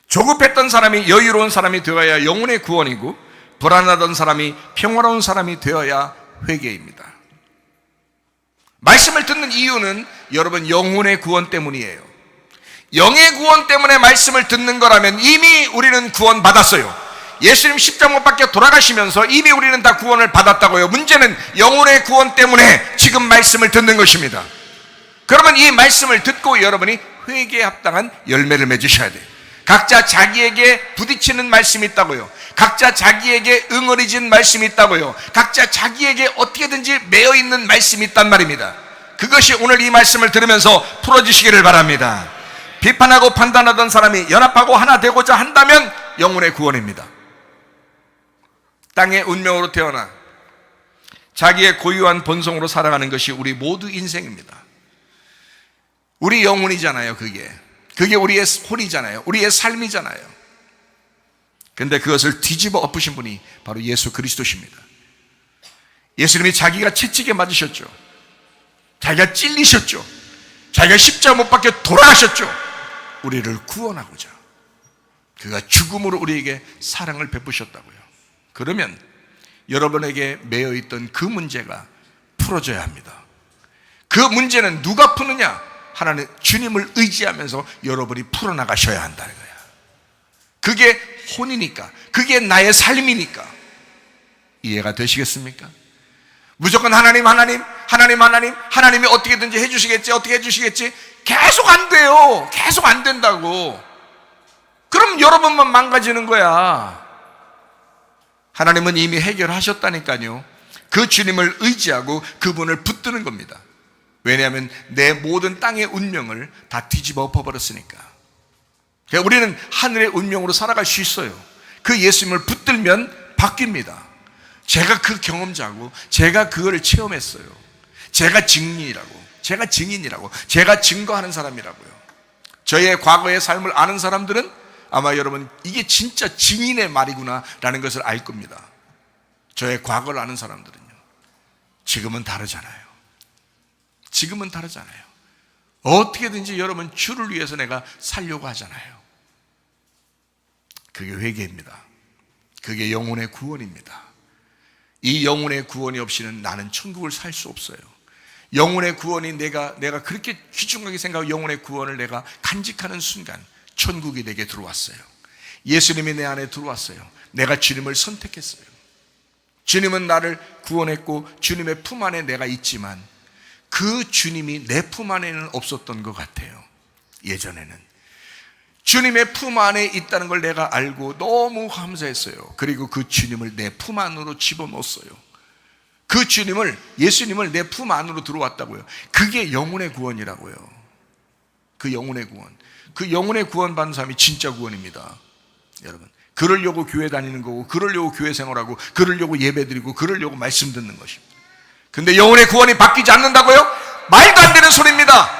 조급했던 사람이 여유로운 사람이 되어야 영혼의 구원이고, 불안하던 사람이 평화로운 사람이 되어야 회개입니다. 말씀을 듣는 이유는 여러분 영혼의 구원 때문이에요. 영의 구원 때문에 말씀을 듣는 거라면 이미 우리는 구원 받았어요. 예수님 십자가 못 박혀 돌아가시면서 이미 우리는 다 구원을 받았다고요. 문제는 영혼의 구원 때문에 지금 말씀을 듣는 것입니다. 그러면 이 말씀을 듣고 여러분이 회개에 합당한 열매를 맺으셔야 돼요. 각자 자기에게 부딪히는 말씀이 있다고요. 각자 자기에게 응어리진 말씀이 있다고요. 각자 자기에게 어떻게든지 매어있는 말씀이 있단 말입니다. 그것이 오늘 이 말씀을 들으면서 풀어지시기를 바랍니다. 비판하고 판단하던 사람이 연합하고 하나 되고자 한다면 영혼의 구원입니다. 땅의 운명으로 태어나 자기의 고유한 본성으로 살아가는 것이 우리 모두 인생입니다. 우리 영혼이잖아요. 그게 우리의 혼이잖아요. 우리의 삶이잖아요. 근데 그것을 뒤집어 엎으신 분이 바로 예수 그리스도십니다. 예수님이 자기가 채찍에 맞으셨죠. 자기가 찔리셨죠. 자기가 십자가 못 박혀 돌아가셨죠. 우리를 구원하고자 그가 죽음으로 우리에게 사랑을 베푸셨다고요. 그러면 여러분에게 매여있던 그 문제가 풀어져야 합니다. 그 문제는 누가 푸느냐? 하나님 주님을 의지하면서 여러분이 풀어나가셔야 한다는 거야. 그게 혼이니까, 그게 나의 삶이니까. 이해가 되시겠습니까? 무조건 하나님이 어떻게든지 해주시겠지 계속 안 돼요. 계속 안 된다고. 그럼 여러분만 망가지는 거야. 하나님은 이미 해결하셨다니까요. 그 주님을 의지하고 그분을 붙드는 겁니다. 왜냐하면 내 모든 땅의 운명을 다 뒤집어 엎어버렸으니까. 우리는 하늘의 운명으로 살아갈 수 있어요. 그 예수님을 붙들면 바뀝니다. 제가 그 경험자고 제가 그거를 체험했어요. 제가 증인이라고, 제가 증거하는 사람이라고요. 저의 과거의 삶을 아는 사람들은 아마 여러분 이게 진짜 증인의 말이구나 라는 것을 알 겁니다. 저의 과거를 아는 사람들은요. 지금은 다르잖아요. 어떻게든지 여러분 주를 위해서 내가 살려고 하잖아요. 그게 회개입니다. 그게 영혼의 구원입니다. 이 영혼의 구원이 없이는 나는 천국을 살 수 없어요. 영혼의 구원이 내가 그렇게 귀중하게 생각하고 영혼의 구원을 내가 간직하는 순간 천국이 내게 들어왔어요. 예수님이 내 안에 들어왔어요. 내가 주님을 선택했어요. 주님은 나를 구원했고 주님의 품 안에 내가 있지만 그 주님이 내 품 안에는 없었던 것 같아요. 예전에는 주님의 품 안에 있다는 걸 내가 알고 너무 감사했어요. 그리고 그 주님을 내 품 안으로 집어넣었어요. 그 주님을, 예수님을 내 품 안으로 들어왔다고요. 그게 영혼의 구원이라고요. 그 영혼의 구원. 그 영혼의 구원 받는 사람이 진짜 구원입니다. 여러분, 그러려고 교회 다니는 거고, 그러려고 교회 생활하고, 그러려고 예배 드리고, 그러려고 말씀 듣는 것입니다. 근데 영혼의 구원이 바뀌지 않는다고요? 말도 안 되는 소리입니다.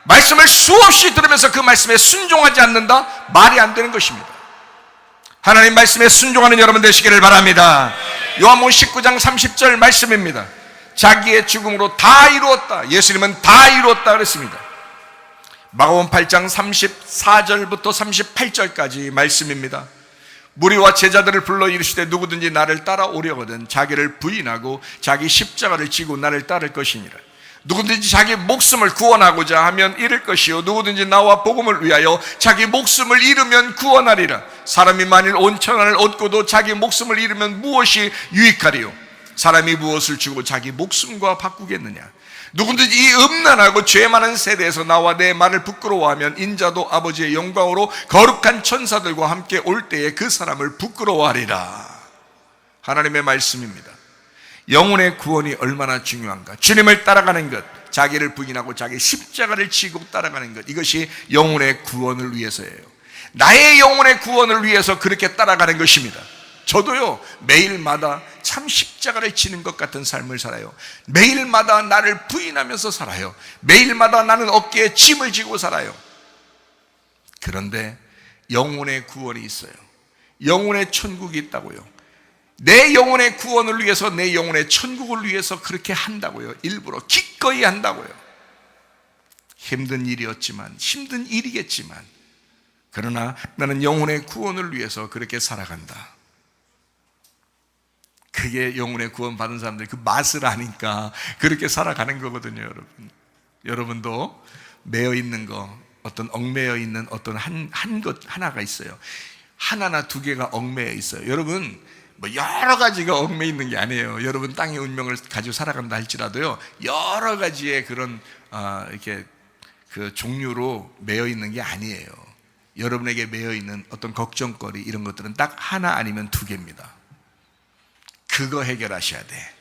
말씀을 수없이 들으면서 그 말씀에 순종하지 않는다? 말이 안 되는 것입니다. 하나님 말씀에 순종하는 여러분 되시기를 바랍니다. 요한복음 19장 30절 말씀입니다. 자기의 죽음으로 다 이루었다. 예수님은 다 이루었다 그랬습니다. 마가복음 8장 34절부터 38절까지 말씀입니다. 무리와 제자들을 불러 이르시되 누구든지 나를 따라오려거든 자기를 부인하고 자기 십자가를 지고 나를 따를 것이니라. 누구든지 자기 목숨을 구원하고자 하면 잃을 것이요 누구든지 나와 복음을 위하여 자기 목숨을 잃으면 구원하리라. 사람이 만일 온 천하를 얻고도 자기 목숨을 잃으면 무엇이 유익하리요? 사람이 무엇을 주고 자기 목숨과 바꾸겠느냐? 누구든지 이 음란하고 죄 많은 세대에서 나와 내 말을 부끄러워하면 인자도 아버지의 영광으로 거룩한 천사들과 함께 올 때에 그 사람을 부끄러워하리라. 하나님의 말씀입니다. 영혼의 구원이 얼마나 중요한가. 주님을 따라가는 것, 자기를 부인하고 자기 십자가를 지고 따라가는 것, 이것이 영혼의 구원을 위해서예요. 나의 영혼의 구원을 위해서 그렇게 따라가는 것입니다. 저도요, 매일마다 참 십자가를 지는 것 같은 삶을 살아요. 매일마다 나를 부인하면서 살아요. 매일마다 나는 어깨에 짐을 지고 살아요. 그런데 영혼의 구원이 있어요. 영혼의 천국이 있다고요. 내 영혼의 구원을 위해서, 내 영혼의 천국을 위해서 그렇게 한다고요. 일부러 기꺼이 한다고요. 힘든 일이었지만, 힘든 일이겠지만, 그러나 나는 영혼의 구원을 위해서 그렇게 살아간다. 그게 영혼의 구원 받은 사람들이 그 맛을 아니까 그렇게 살아가는 거거든요, 여러분. 여러분도 매여 있는 거, 어떤 얽매여 있는 어떤 한 것 하나가 있어요. 하나나 두 개가 얽매여 있어요. 여러분, 뭐 여러 가지가 얽매여 있는 게 아니에요. 여러분 땅의 운명을 가지고 살아간다 할지라도요, 여러 가지의 그런 이렇게 그 종류로 매여 있는 게 아니에요. 여러분에게 매여 있는 어떤 걱정거리 이런 것들은 딱 하나 아니면 두 개입니다. 그거 해결하셔야 돼.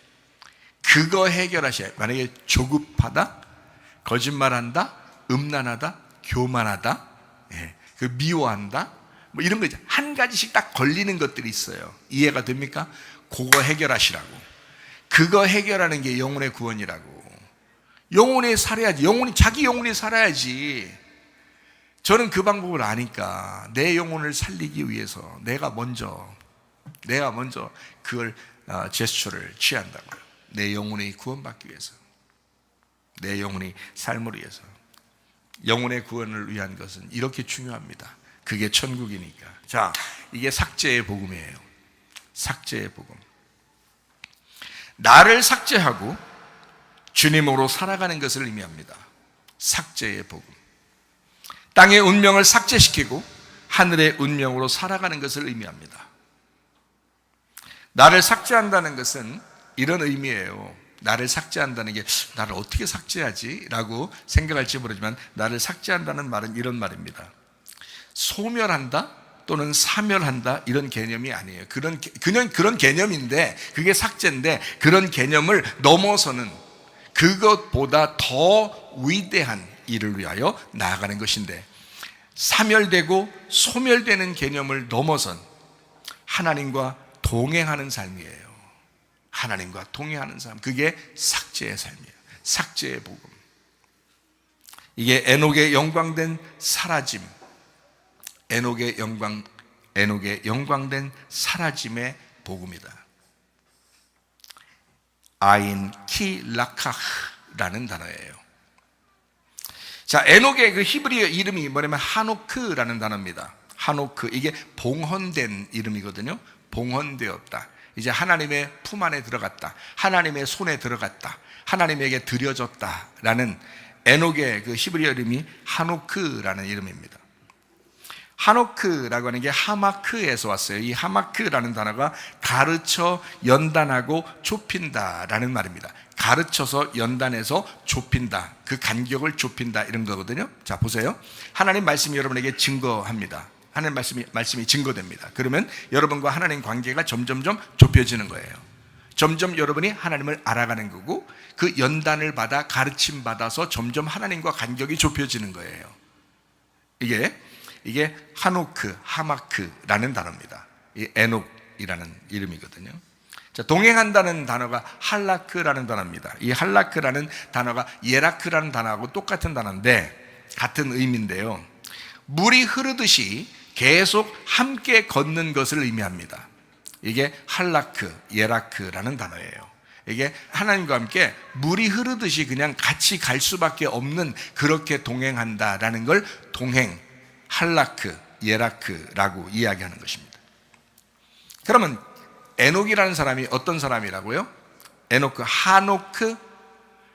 그거 해결하셔야 돼. 만약에 조급하다, 거짓말한다, 음란하다, 교만하다, 그 미워한다, 뭐 이런 거 있죠. 한 가지씩 딱 걸리는 것들이 있어요. 이해가 됩니까? 그거 해결하시라고. 그거 해결하는 게 영혼의 구원이라고. 영혼이 살아야지. 자기 영혼이 살아야지. 저는 그 방법을 아니까 내 영혼을 살리기 위해서 내가 먼저 그걸 제스처를 취한다고요. 내 영혼이 구원받기 위해서, 내 영혼이 삶을 위해서. 영혼의 구원을 위한 것은 이렇게 중요합니다. 그게 천국이니까. 자, 이게 삭제의 복음이에요. 삭제의 복음. 나를 삭제하고 주님으로 살아가는 것을 의미합니다. 삭제의 복음. 땅의 운명을 삭제시키고 하늘의 운명으로 살아가는 것을 의미합니다. 나를 삭제한다는 것은 이런 의미예요. 나를 삭제한다는 게 나를 어떻게 삭제하지? 라고 생각할지 모르지만 나를 삭제한다는 말은 이런 말입니다. 소멸한다 또는 사멸한다 이런 개념이 아니에요. 그냥 그런 개념인데, 그게 삭제인데, 그런 개념을 넘어서는 그것보다 더 위대한 일을 위하여 나아가는 것인데, 사멸되고 소멸되는 개념을 넘어선 하나님과 동행하는 삶이에요. 하나님과 동행하는 삶, 그게 삭제의 삶이에요. 삭제의 복음. 이게 에녹의 영광된 사라짐, 에녹의 영광된 사라짐의 복음이다. 아인 키 라카흐라는 단어예요. 자, 에녹의 그 히브리어 이름이 뭐냐면 하노크라는 단어입니다. 하노크, 이게 봉헌된 이름이거든요. 봉헌되었다. 이제 하나님의 품 안에 들어갔다. 하나님의 손에 들어갔다. 하나님에게 드려졌다. 라는 에녹의 그 히브리어 이름이 하노크라는 이름입니다. 하노크라고 하는 게 하마크에서 왔어요. 이 하마크라는 단어가 가르쳐 연단하고 좁힌다 라는 말입니다. 가르쳐서 연단해서 좁힌다, 그 간격을 좁힌다, 이런 거거든요. 자, 보세요. 하나님 말씀이 여러분에게 증거합니다. 하나님 말씀이 증거됩니다. 그러면 여러분과 하나님 관계가 점점점 좁혀지는 거예요. 점점 여러분이 하나님을 알아가는 거고, 그 연단을 받아 가르침 받아서 점점 하나님과 간격이 좁혀지는 거예요. 이게 하노크, 하마크라는 단어입니다. 이 에녹이라는 이름이거든요. 자, 동행한다는 단어가 할라크라는 단어입니다. 이 할라크라는 단어가 예라크라는 단어하고 똑같은 단어인데, 같은 의미인데요. 물이 흐르듯이 계속 함께 걷는 것을 의미합니다. 이게 할라크, 예라크라는 단어예요. 이게 하나님과 함께 물이 흐르듯이 그냥 같이 갈 수밖에 없는, 그렇게 동행한다라는 걸 동행, 할라크, 예라크라고 이야기하는 것입니다. 그러면 에녹이라는 사람이 어떤 사람이라고요? 에노크, 하노크,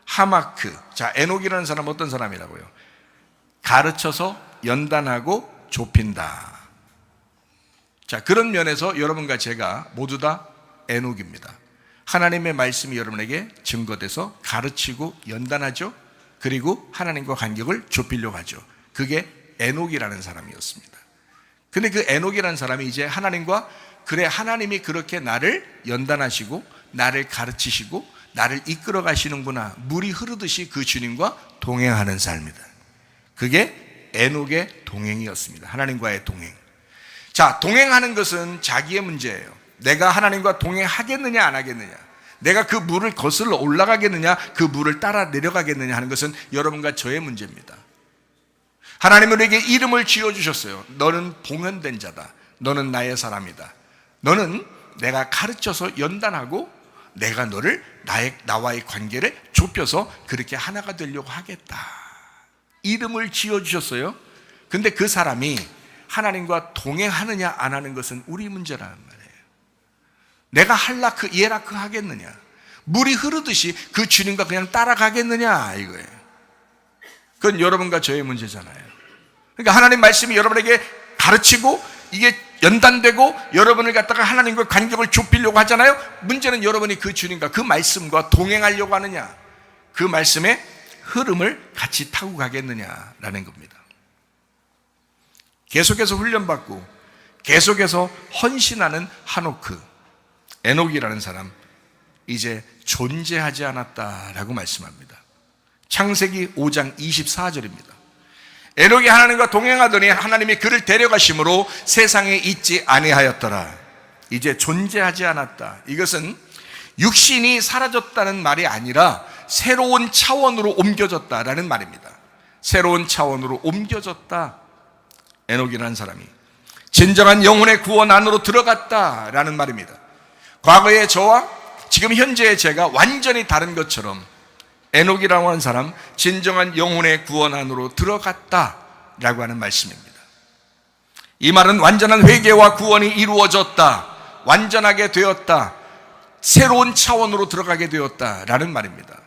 하마크. 자, 에녹이라는 사람은 어떤 사람이라고요? 가르쳐서 연단하고 좁힌다. 자, 그런 면에서 여러분과 제가 모두 다 에녹입니다. 하나님의 말씀이 여러분에게 증거돼서 가르치고 연단하죠. 그리고 하나님과 간격을 좁히려고 하죠. 그게 에녹이라는 사람이었습니다. 근데 그 에녹이라는 사람이 이제 하나님과, 그래, 하나님이 그렇게 나를 연단하시고 나를 가르치시고 나를 이끌어 가시는구나, 물이 흐르듯이 그 주님과 동행하는 삶이다. 그게 에녹의 동행이었습니다. 하나님과의 동행. 자, 동행하는 것은 자기의 문제예요. 내가 하나님과 동행하겠느냐 안 하겠느냐, 내가 그 물을 거슬러 올라가겠느냐, 그 물을 따라 내려가겠느냐 하는 것은 여러분과 저의 문제입니다. 하나님은 우리에게 이름을 지어주셨어요. 너는 봉헌된 자다. 너는 나의 사람이다. 너는 내가 가르쳐서 연단하고 내가 너를 나와의 관계를 좁혀서 그렇게 하나가 되려고 하겠다. 이름을 지어주셨어요. 근데 그 사람이 하나님과 동행하느냐 안 하는 것은 우리 문제라는 말이에요. 내가 할라크, 예라크 하겠느냐, 물이 흐르듯이 그 주님과 그냥 따라가겠느냐, 이거예요. 그건 여러분과 저의 문제잖아요. 그러니까 하나님 말씀이 여러분에게 가르치고 이게 연단되고 여러분을 갖다가 하나님과 간격을 좁히려고 하잖아요. 문제는 여러분이 그 주님과 그 말씀과 동행하려고 하느냐, 그 말씀의 흐름을 같이 타고 가겠느냐라는 겁니다. 계속해서 훈련받고 계속해서 헌신하는 하노크, 에녹이라는 사람, 이제 존재하지 않았다라고 말씀합니다. 창세기 5장 24절입니다. 에녹이 하나님과 동행하더니 하나님이 그를 데려가심으로 세상에 있지 아니하였더라. 이제 존재하지 않았다. 이것은 육신이 사라졌다는 말이 아니라 새로운 차원으로 옮겨졌다라는 말입니다. 새로운 차원으로 옮겨졌다. 에녹이라는 사람이 진정한 영혼의 구원 안으로 들어갔다라는 말입니다. 과거의 저와 지금 현재의 제가 완전히 다른 것처럼 에녹이라고 하는 사람, 진정한 영혼의 구원 안으로 들어갔다라고 하는 말씀입니다. 이 말은 완전한 회개와 구원이 이루어졌다, 완전하게 되었다, 새로운 차원으로 들어가게 되었다라는 말입니다.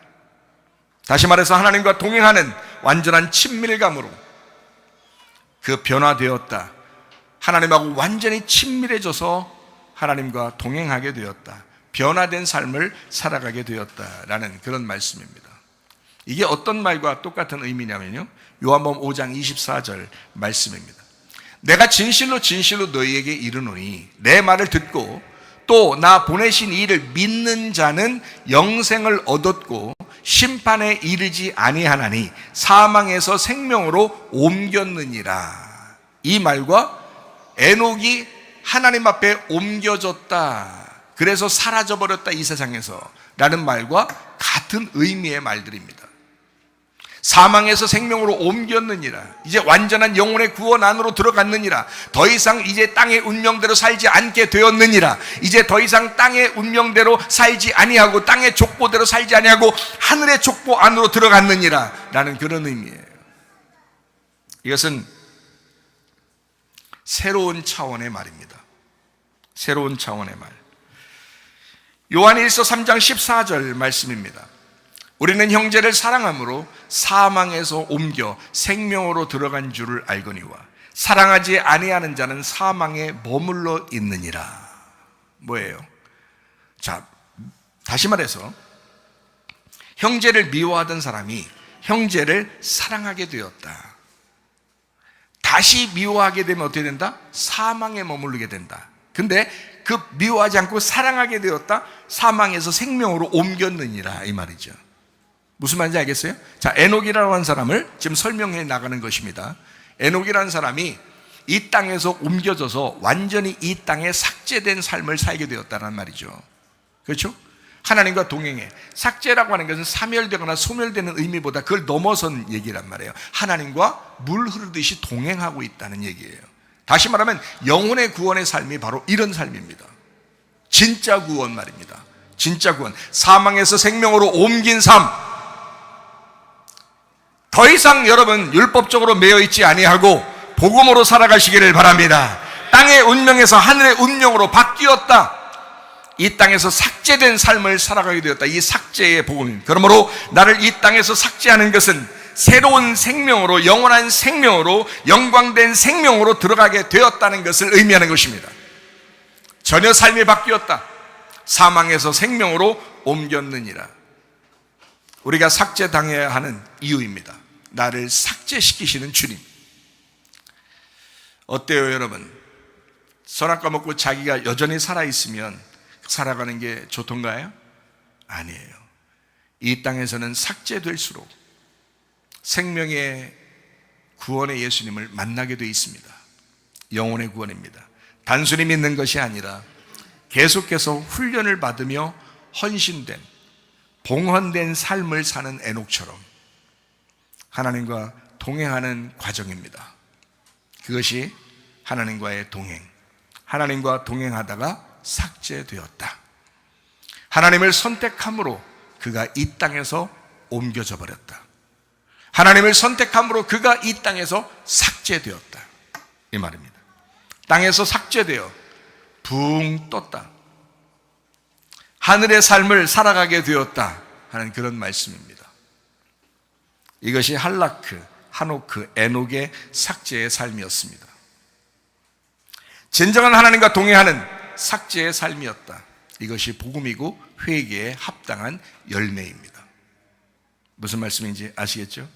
다시 말해서 하나님과 동행하는 완전한 친밀감으로 그 변화되었다. 하나님하고 완전히 친밀해져서 하나님과 동행하게 되었다. 변화된 삶을 살아가게 되었다라는 그런 말씀입니다. 이게 어떤 말과 똑같은 의미냐면요, 요한복음 5장 24절 말씀입니다. 내가 진실로 진실로 너희에게 이르노니 내 말을 듣고 또 나 보내신 이를 믿는 자는 영생을 얻었고 심판에 이르지 아니하나니 사망에서 생명으로 옮겼느니라. 이 말과 에녹이 하나님 앞에 옮겨졌다, 그래서 사라져버렸다 이 세상에서 라는 말과 같은 의미의 말들입니다. 사망에서 생명으로 옮겼느니라. 이제 완전한 영혼의 구원 안으로 들어갔느니라. 더 이상 이제 땅의 운명대로 살지 않게 되었느니라. 이제 더 이상 땅의 운명대로 살지 아니하고 땅의 족보대로 살지 아니하고 하늘의 족보 안으로 들어갔느니라 라는 그런 의미예요. 이것은 새로운 차원의 말입니다. 새로운 차원의 말. 요한일서 3장 14절 말씀입니다. 우리는 형제를 사랑함으로 사망에서 옮겨 생명으로 들어간 줄을 알거니와 사랑하지 아니하는 자는 사망에 머물러 있느니라. 뭐예요? 자, 다시 말해서 형제를 미워하던 사람이 형제를 사랑하게 되었다. 다시 미워하게 되면 어떻게 된다? 사망에 머무르게 된다. 근데 그 미워하지 않고 사랑하게 되었다. 사망에서 생명으로 옮겼느니라, 이 말이죠. 무슨 말인지 알겠어요? 자, 에녹이라고 하는 사람을 지금 설명해 나가는 것입니다. 에녹이라는 사람이 이 땅에서 옮겨져서 완전히 이 땅에 삭제된 삶을 살게 되었다는 말이죠. 그렇죠? 하나님과 동행해. 삭제라고 하는 것은 사멸되거나 소멸되는 의미보다 그걸 넘어선 얘기란 말이에요. 하나님과 물 흐르듯이 동행하고 있다는 얘기예요. 다시 말하면 영혼의 구원의 삶이 바로 이런 삶입니다. 진짜 구원 말입니다. 진짜 구원, 사망에서 생명으로 옮긴 삶. 더 이상 여러분 율법적으로 매여 있지 아니하고 복음으로 살아가시기를 바랍니다. 땅의 운명에서 하늘의 운명으로 바뀌었다. 이 땅에서 삭제된 삶을 살아가게 되었다. 이 삭제의 복음. 그러므로 나를 이 땅에서 삭제하는 것은 새로운 생명으로, 영원한 생명으로, 영광된 생명으로 들어가게 되었다는 것을 의미하는 것입니다. 전혀 삶이 바뀌었다. 사망에서 생명으로 옮겼느니라. 우리가 삭제당해야 하는 이유입니다. 나를 삭제시키시는 주님. 어때요 여러분? 선악과 먹고 자기가 여전히 살아있으면 살아가는 게 좋던가요? 아니에요. 이 땅에서는 삭제될수록 생명의 구원의 예수님을 만나게 되어 있습니다. 영혼의 구원입니다. 단순히 믿는 것이 아니라 계속해서 훈련을 받으며 헌신된, 봉헌된 삶을 사는 에녹처럼 하나님과 동행하는 과정입니다. 그것이 하나님과의 동행. 하나님과 동행하다가 삭제되었다. 하나님을 선택함으로 그가 이 땅에서 옮겨져 버렸다. 하나님을 선택함으로 그가 이 땅에서 삭제되었다. 이 말입니다. 땅에서 삭제되어 붕 떴다. 하늘의 삶을 살아가게 되었다 하는 그런 말씀입니다. 이것이 할라크, 하노크, 에녹의 삭제의 삶이었습니다. 진정한 하나님과 동행하는 삭제의 삶이었다. 이것이 복음이고 회개에 합당한 열매입니다. 무슨 말씀인지 아시겠죠?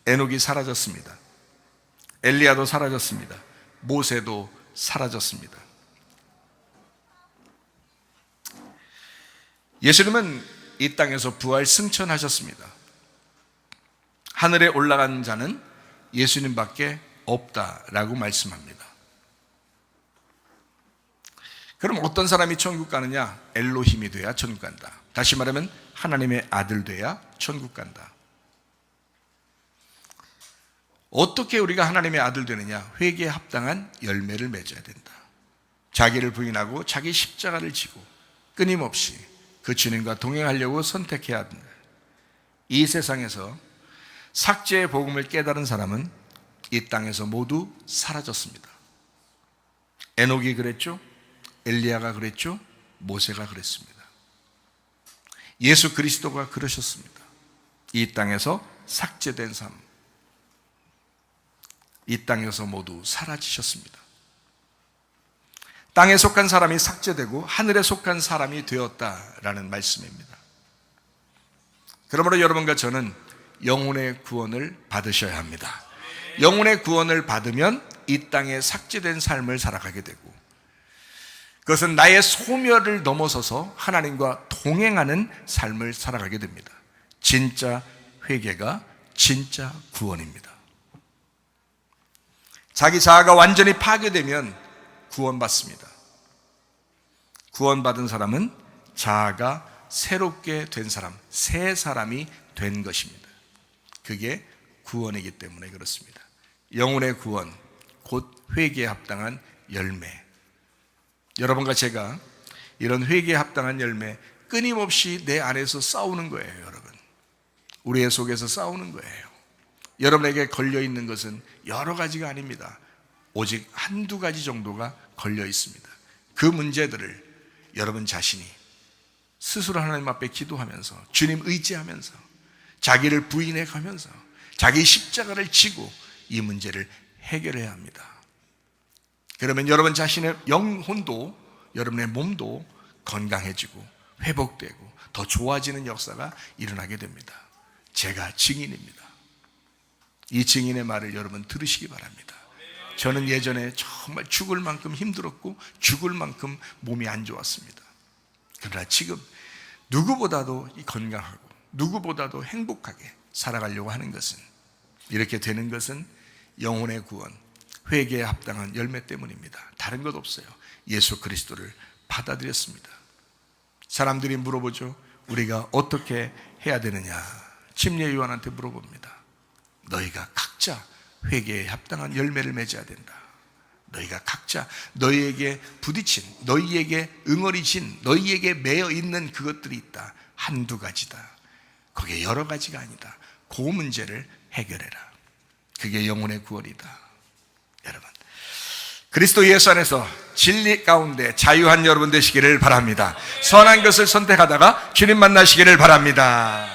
에녹이 사라졌습니다. 엘리야도 사라졌습니다. 모세도 사라졌습니다. 예수님은 이 땅에서 부활 승천하셨습니다. 하늘에 올라간 자는 예수님밖에 없다라고 말씀합니다. 그럼 어떤 사람이 천국 가느냐? 엘로힘이 돼야 천국 간다. 다시 말하면 하나님의 아들 돼야 천국 간다. 어떻게 우리가 하나님의 아들 되느냐? 회개에 합당한 열매를 맺어야 된다. 자기를 부인하고 자기 십자가를 지고 끊임없이 그 주님과 동행하려고 선택해야 한다. 이 세상에서 삭제의 복음을 깨달은 사람은 이 땅에서 모두 사라졌습니다. 에녹이 그랬죠? 엘리야가 그랬죠? 모세가 그랬습니다. 예수 그리스도가 그러셨습니다. 이 땅에서 삭제된 삶, 이 땅에서 모두 사라지셨습니다. 땅에 속한 사람이 삭제되고 하늘에 속한 사람이 되었다라는 말씀입니다. 그러므로 여러분과 저는 영혼의 구원을 받으셔야 합니다. 영혼의 구원을 받으면 이 땅에 삭제된 삶을 살아가게 되고, 그것은 나의 소멸을 넘어서서 하나님과 동행하는 삶을 살아가게 됩니다. 진짜 회개가 진짜 구원입니다. 자기 자아가 완전히 파괴되면 구원받습니다. 구원받은 사람은 자아가 새롭게 된 사람, 새 사람이 된 것입니다. 그게 구원이기 때문에 그렇습니다. 영혼의 구원, 곧 회개에 합당한 열매. 여러분과 제가 이런 회개에 합당한 열매 끊임없이 내 안에서 싸우는 거예요. 여러분, 우리의 속에서 싸우는 거예요. 여러분에게 걸려있는 것은 여러 가지가 아닙니다. 오직 한두 가지 정도가 걸려 있습니다. 그 문제들을 여러분 자신이 스스로 하나님 앞에 기도하면서, 주님 의지하면서, 자기를 부인해 가면서 자기 십자가를 지고 이 문제를 해결해야 합니다. 그러면 여러분 자신의 영혼도, 여러분의 몸도 건강해지고 회복되고 더 좋아지는 역사가 일어나게 됩니다. 제가 증인입니다. 이 증인의 말을 여러분 들으시기 바랍니다. 저는 예전에 정말 죽을 만큼 힘들었고 죽을 만큼 몸이 안 좋았습니다. 그러나 지금 누구보다도 건강하고 누구보다도 행복하게 살아가려고 하는 것은, 이렇게 되는 것은 영혼의 구원, 회개에 합당한 열매 때문입니다. 다른 것 없어요. 예수 그리스도를 받아들였습니다. 사람들이 물어보죠. 우리가 어떻게 해야 되느냐? 침례 요한한테 물어봅니다. 너희가 각자 회개에 합당한 열매를 맺어야 된다. 너희가 각자 너희에게 부딪힌, 너희에게 응어리진, 너희에게 매여 있는 그것들이 있다. 한두 가지다. 그게 여러 가지가 아니다. 그 문제를 해결해라. 그게 영혼의 구원이다. 여러분, 그리스도 예수 안에서 진리 가운데 자유한 여러분 되시기를 바랍니다. 선한 것을 선택하다가 주님 만나시기를 바랍니다.